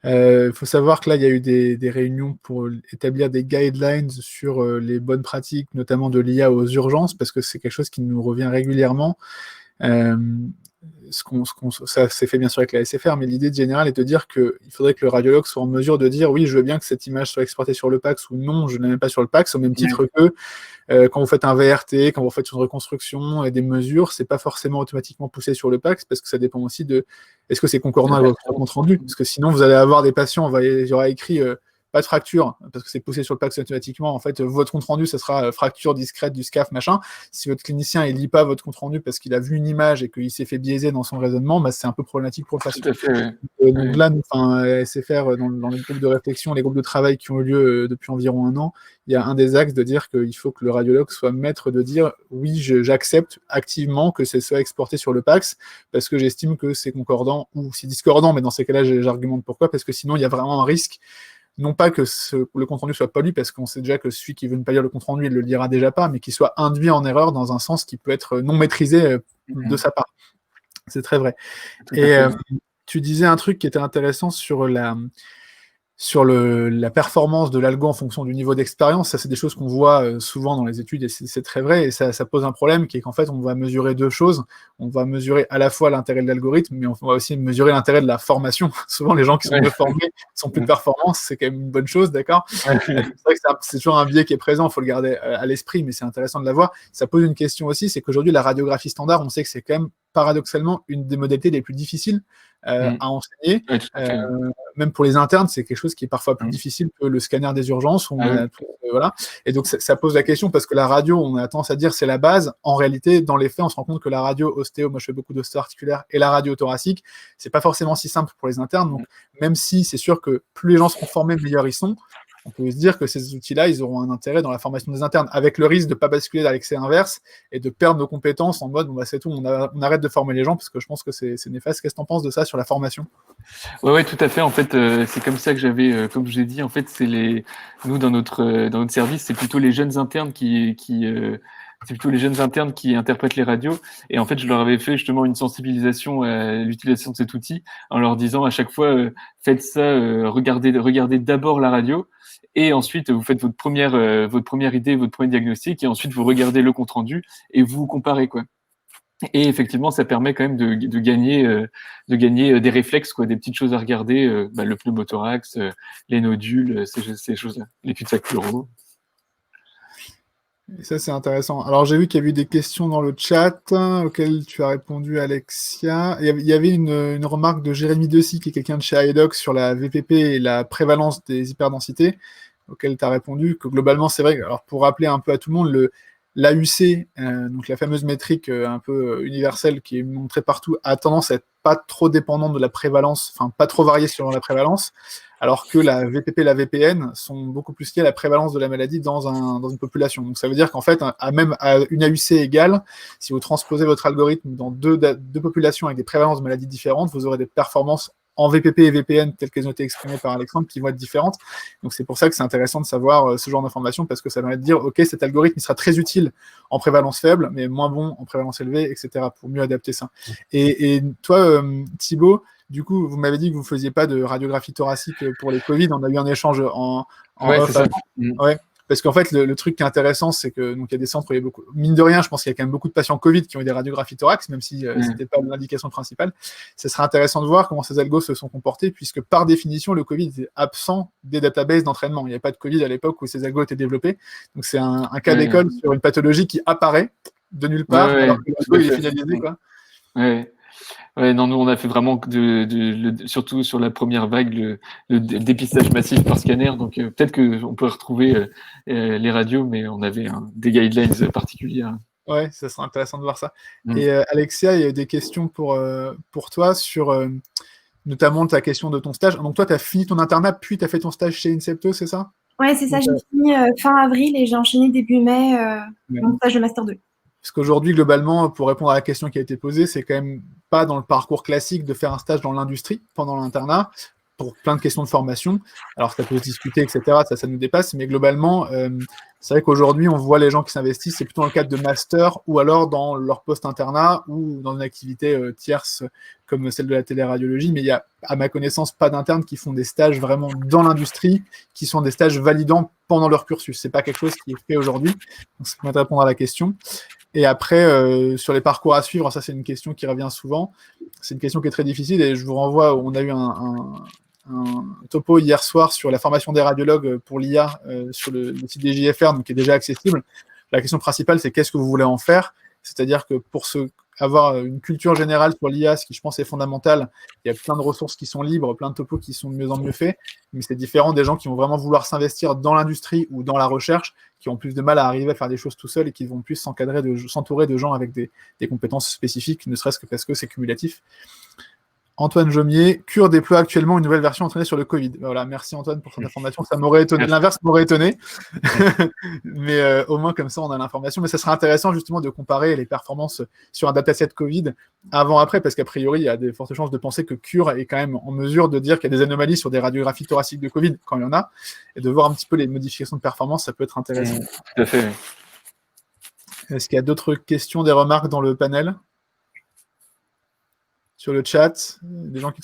Speaker 1: Il faut savoir que là, il y a eu des réunions pour établir des guidelines sur les bonnes pratiques, notamment de l'IA aux urgences, parce que c'est quelque chose qui nous revient régulièrement. Ça s'est fait bien sûr avec la SFR, mais l'idée générale est de dire qu'il faudrait que le radiologue soit en mesure de dire oui, je veux bien que cette image soit exportée sur le PACS, ou non, je ne la mets pas sur le PACS, au même titre que quand vous faites un VRT, quand vous faites une reconstruction et des mesures, c'est pas forcément automatiquement poussé sur le PACS, parce que ça dépend aussi de est-ce que c'est concordant avec votre compte rendu, parce que sinon vous allez avoir des patients, il y aura écrit pas de fracture, parce que c'est poussé sur le PACS automatiquement. En fait, votre compte-rendu, ça sera fracture discrète du SCAF, machin. Si votre clinicien, il lit pas votre compte-rendu parce qu'il a vu une image et qu'il s'est fait biaiser dans son raisonnement, bah, c'est un peu problématique pour le patient.
Speaker 4: Tout à fait,
Speaker 1: Donc là, SFR, dans les groupes de réflexion, les groupes de travail qui ont eu lieu depuis environ 1 an, il y a un des axes de dire qu'il faut que le radiologue soit maître de dire oui, j'accepte activement que ce soit exporté sur le PACS parce que j'estime que c'est concordant ou c'est discordant, mais dans ces cas-là, j'argumente pourquoi, parce que sinon, il y a vraiment un risque. Non pas que le compte-rendu soit pas lu, parce qu'on sait déjà que celui qui veut ne pas lire le compte-rendu, il le lira déjà pas, mais qu'il soit induit en erreur dans un sens qui peut être non maîtrisé de sa part. C'est très vrai. Et tu disais un truc qui était intéressant sur la performance de l'algo en fonction du niveau d'expérience. Ça, c'est des choses qu'on voit souvent dans les études, et c'est très vrai, et ça pose un problème qui est qu'en fait, on va mesurer 2 choses. On va mesurer à la fois l'intérêt de l'algorithme, mais on va aussi mesurer l'intérêt de la formation. Souvent, les gens qui sont mieux formés sont plus performants, c'est quand même une bonne chose, d'accord? C'est vrai que c'est toujours un biais qui est présent, il faut le garder à l'esprit, mais c'est intéressant de l'avoir. Ça pose une question aussi, c'est qu'aujourd'hui, la radiographie standard, on sait que c'est quand même paradoxalement une des modalités les plus difficiles à enseigner. Même pour les internes, c'est quelque chose qui est parfois plus difficile que le scanner des urgences. Voilà. Et donc, ça pose la question, parce que la radio, on a tendance à dire c'est la base. En réalité, dans les faits, on se rend compte que la radio ostéo, moi je fais beaucoup d'ostéo-articulaire, et la radio thoracique, c'est pas forcément si simple pour les internes. Donc, même si c'est sûr que plus les gens seront formés, meilleurs ils sont, on peut se dire que ces outils-là, ils auront un intérêt dans la formation des internes, avec le risque de ne pas basculer dans l'excès inverse et de perdre nos compétences en mode, bon, bah, c'est tout, on arrête de former les gens, parce que je pense que c'est néfaste. Qu'est-ce que tu en penses de ça sur la formation?
Speaker 4: Ouais, tout à fait. En fait, c'est comme ça que j'avais, comme je l'ai dit, en fait, nous dans notre service, c'est plutôt les jeunes internes c'est plutôt les jeunes internes qui interprètent les radios. Et en fait, je leur avais fait justement une sensibilisation à l'utilisation de cet outil en leur disant à chaque fois, faites ça, regardez d'abord la radio. Et ensuite, vous faites votre première idée, votre premier diagnostic, et ensuite vous regardez le compte rendu et vous comparez, quoi. Et effectivement, ça permet quand même de gagner des réflexes, quoi, des petites choses à regarder, le pneumothorax, les nodules, ces choses-là, les cul-de-sac pleuraux.
Speaker 1: Et ça, c'est intéressant. Alors, j'ai vu qu'il y avait eu des questions dans le chat auxquelles tu as répondu, Alexia. Il y avait une remarque de Jérémy Dessy, qui est quelqu'un de chez iDoc, sur la VPP et la prévalence des hyperdensités, auxquelles tu as répondu, que globalement, c'est vrai. Alors, pour rappeler un peu à tout le monde, l'AUC, donc la fameuse métrique un peu universelle qui est montrée partout, a tendance à être pas trop dépendante de la prévalence, enfin pas trop variée selon la prévalence, alors que la VPP et la VPN sont beaucoup plus liées à la prévalence de la maladie dans une population. Donc ça veut dire qu'en fait, même à une AUC égale, si vous transposez votre algorithme dans deux populations avec des prévalences de maladies différentes, vous aurez des performances en VPP et VPN, telles qu'elles ont été exprimées par Alexandre, qui vont être différentes. Donc c'est pour ça que c'est intéressant de savoir ce genre d'informations, parce que ça va te dire, ok, cet algorithme il sera très utile en prévalence faible, mais moins bon en prévalence élevée, etc., pour mieux adapter ça. Et toi, Thibaut, du coup, vous m'avez dit que vous ne faisiez pas de radiographie thoracique pour les Covid. On a eu un échange en
Speaker 4: ouais,
Speaker 1: off. Ouais. Parce qu'en fait, le truc qui est intéressant, c'est que donc il y a des centres où il y a beaucoup, mine de rien, je pense qu'il y a quand même beaucoup de patients Covid qui ont eu des radiographies thorax, même si c'était pas l'indication principale. Ce sera intéressant de voir comment ces algos se sont comportés, puisque par définition, le Covid était absent des databases d'entraînement. Il n'y avait pas de Covid à l'époque où ces algos étaient développés. Donc c'est un cas d'école sur une pathologie qui apparaît de nulle part, alors que l'algo il est finalisé, quoi.
Speaker 4: Ouais, non, nous on a fait vraiment surtout sur la première vague le dépistage massif par scanner, donc peut-être qu'on peut retrouver les radios, mais on avait des guidelines particulières.
Speaker 1: Ouais, ça serait intéressant de voir ça. Et Alexia, il y a des questions pour toi sur notamment ta question de ton stage. Donc toi, tu as fini ton internat, puis tu as fait ton stage chez Incepto, c'est ça?
Speaker 2: Ouais, c'est ça, j'ai fini fin avril et j'ai enchaîné début mai mon stage de Master 2.
Speaker 1: Parce qu'aujourd'hui, globalement, pour répondre à la question qui a été posée, c'est quand même pas dans le parcours classique de faire un stage dans l'industrie pendant l'internat, pour plein de questions de formation. Alors, ça peut se discuter, etc., ça nous dépasse, mais globalement, C'est vrai qu'aujourd'hui, on voit les gens qui s'investissent, c'est plutôt dans le cadre de master ou alors dans leur post-internat ou dans une activité tierce comme celle de la téléradiologie. Mais il y a, à ma connaissance, pas d'internes qui font des stages vraiment dans l'industrie, qui sont des stages validants pendant leur cursus. C'est pas quelque chose qui est fait aujourd'hui. Donc, ça permet de répondre à la question. Et après, sur les parcours à suivre, ça c'est une question qui revient souvent. C'est une question qui est très difficile et je vous renvoie, on a eu un topo hier soir sur la formation des radiologues pour l'IA sur le site des JFR, donc qui est déjà accessible. La question principale, c'est qu'est-ce que vous voulez en faire? C'est-à-dire que pour avoir une culture générale sur l'IA, ce qui je pense est fondamental, il y a plein de ressources qui sont libres, plein de topos qui sont de mieux en mieux faits, mais c'est différent des gens qui vont vraiment vouloir s'investir dans l'industrie ou dans la recherche, qui ont plus de mal à arriver à faire des choses tout seuls et qui vont plus s'entourer de gens avec des compétences spécifiques, ne serait-ce que parce que c'est cumulatif. Antoine Jomier, Cure déploie actuellement une nouvelle version entraînée sur le Covid. Voilà, merci Antoine pour cette information. Ça m'aurait étonné. L'inverse m'aurait étonné. Mais au moins, comme ça, on a l'information. Mais ça serait intéressant justement de comparer les performances sur un dataset Covid avant-après, parce qu'a priori, il y a de fortes chances de penser que Cure est quand même en mesure de dire qu'il y a des anomalies sur des radiographies thoraciques de Covid, quand il y en a, et de voir un petit peu les modifications de performance, ça peut être intéressant.
Speaker 4: Tout à fait.
Speaker 1: Est-ce qu'il y a d'autres questions, des remarques dans le panel ? Sur le chat, des gens qui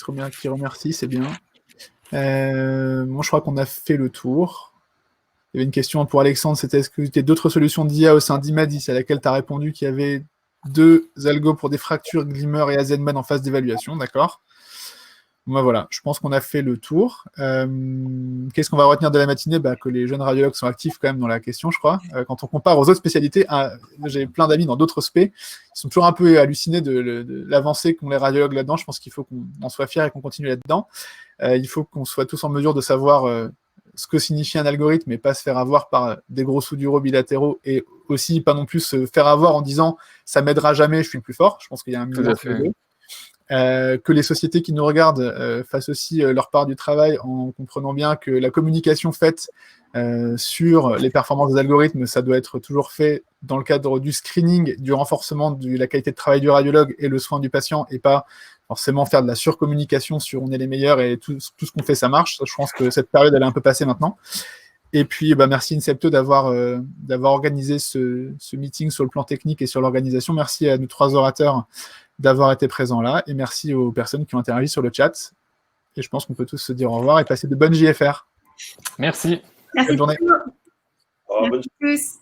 Speaker 1: remercient, c'est bien. Moi, je crois qu'on a fait le tour. Il y avait une question pour Alexandre, c'était est-ce que tu as d'autres solutions d'IA au sein d'Imadis, à laquelle tu as répondu qu'il y avait 2 algos pour des fractures Glimmer et AZMan en phase d'évaluation, d'accord. Bon, voilà, je pense qu'on a fait le tour. Qu'est-ce qu'on va retenir de la matinée? Que les jeunes radiologues sont actifs quand même dans la question, je crois. Quand on compare aux autres spécialités, j'ai plein d'amis dans d'autres spé, ils sont toujours un peu hallucinés de l'avancée qu'ont les radiologues là-dedans. Je pense qu'il faut qu'on en soit fiers et qu'on continue là-dedans. Il faut qu'on soit tous en mesure de savoir ce que signifie un algorithme et pas se faire avoir par des gros souduraux bilatéraux et aussi pas non plus se faire avoir en disant « ça m'aidera jamais, je suis le plus fort ». Je pense qu'il y a un milieu entre les deux. Que les sociétés qui nous regardent fassent aussi leur part du travail en comprenant bien que la communication faite sur les performances des algorithmes, ça doit être toujours fait dans le cadre du screening, du renforcement de la qualité de travail du radiologue et le soin du patient, et pas forcément faire de la surcommunication sur on est les meilleurs et tout ce qu'on fait, ça marche. Je pense que cette période, elle est un peu passée maintenant. Et puis, merci Incepto d'avoir organisé ce meeting sur le plan technique et sur l'organisation. Merci à nos 3 orateurs d'avoir été présents là, et merci aux personnes qui ont interagi sur le chat. Et je pense qu'on peut tous se dire au revoir et passer de bonnes JFR.
Speaker 4: Merci.
Speaker 2: Merci.
Speaker 1: Bonne journée.
Speaker 3: Au revoir.
Speaker 2: Merci.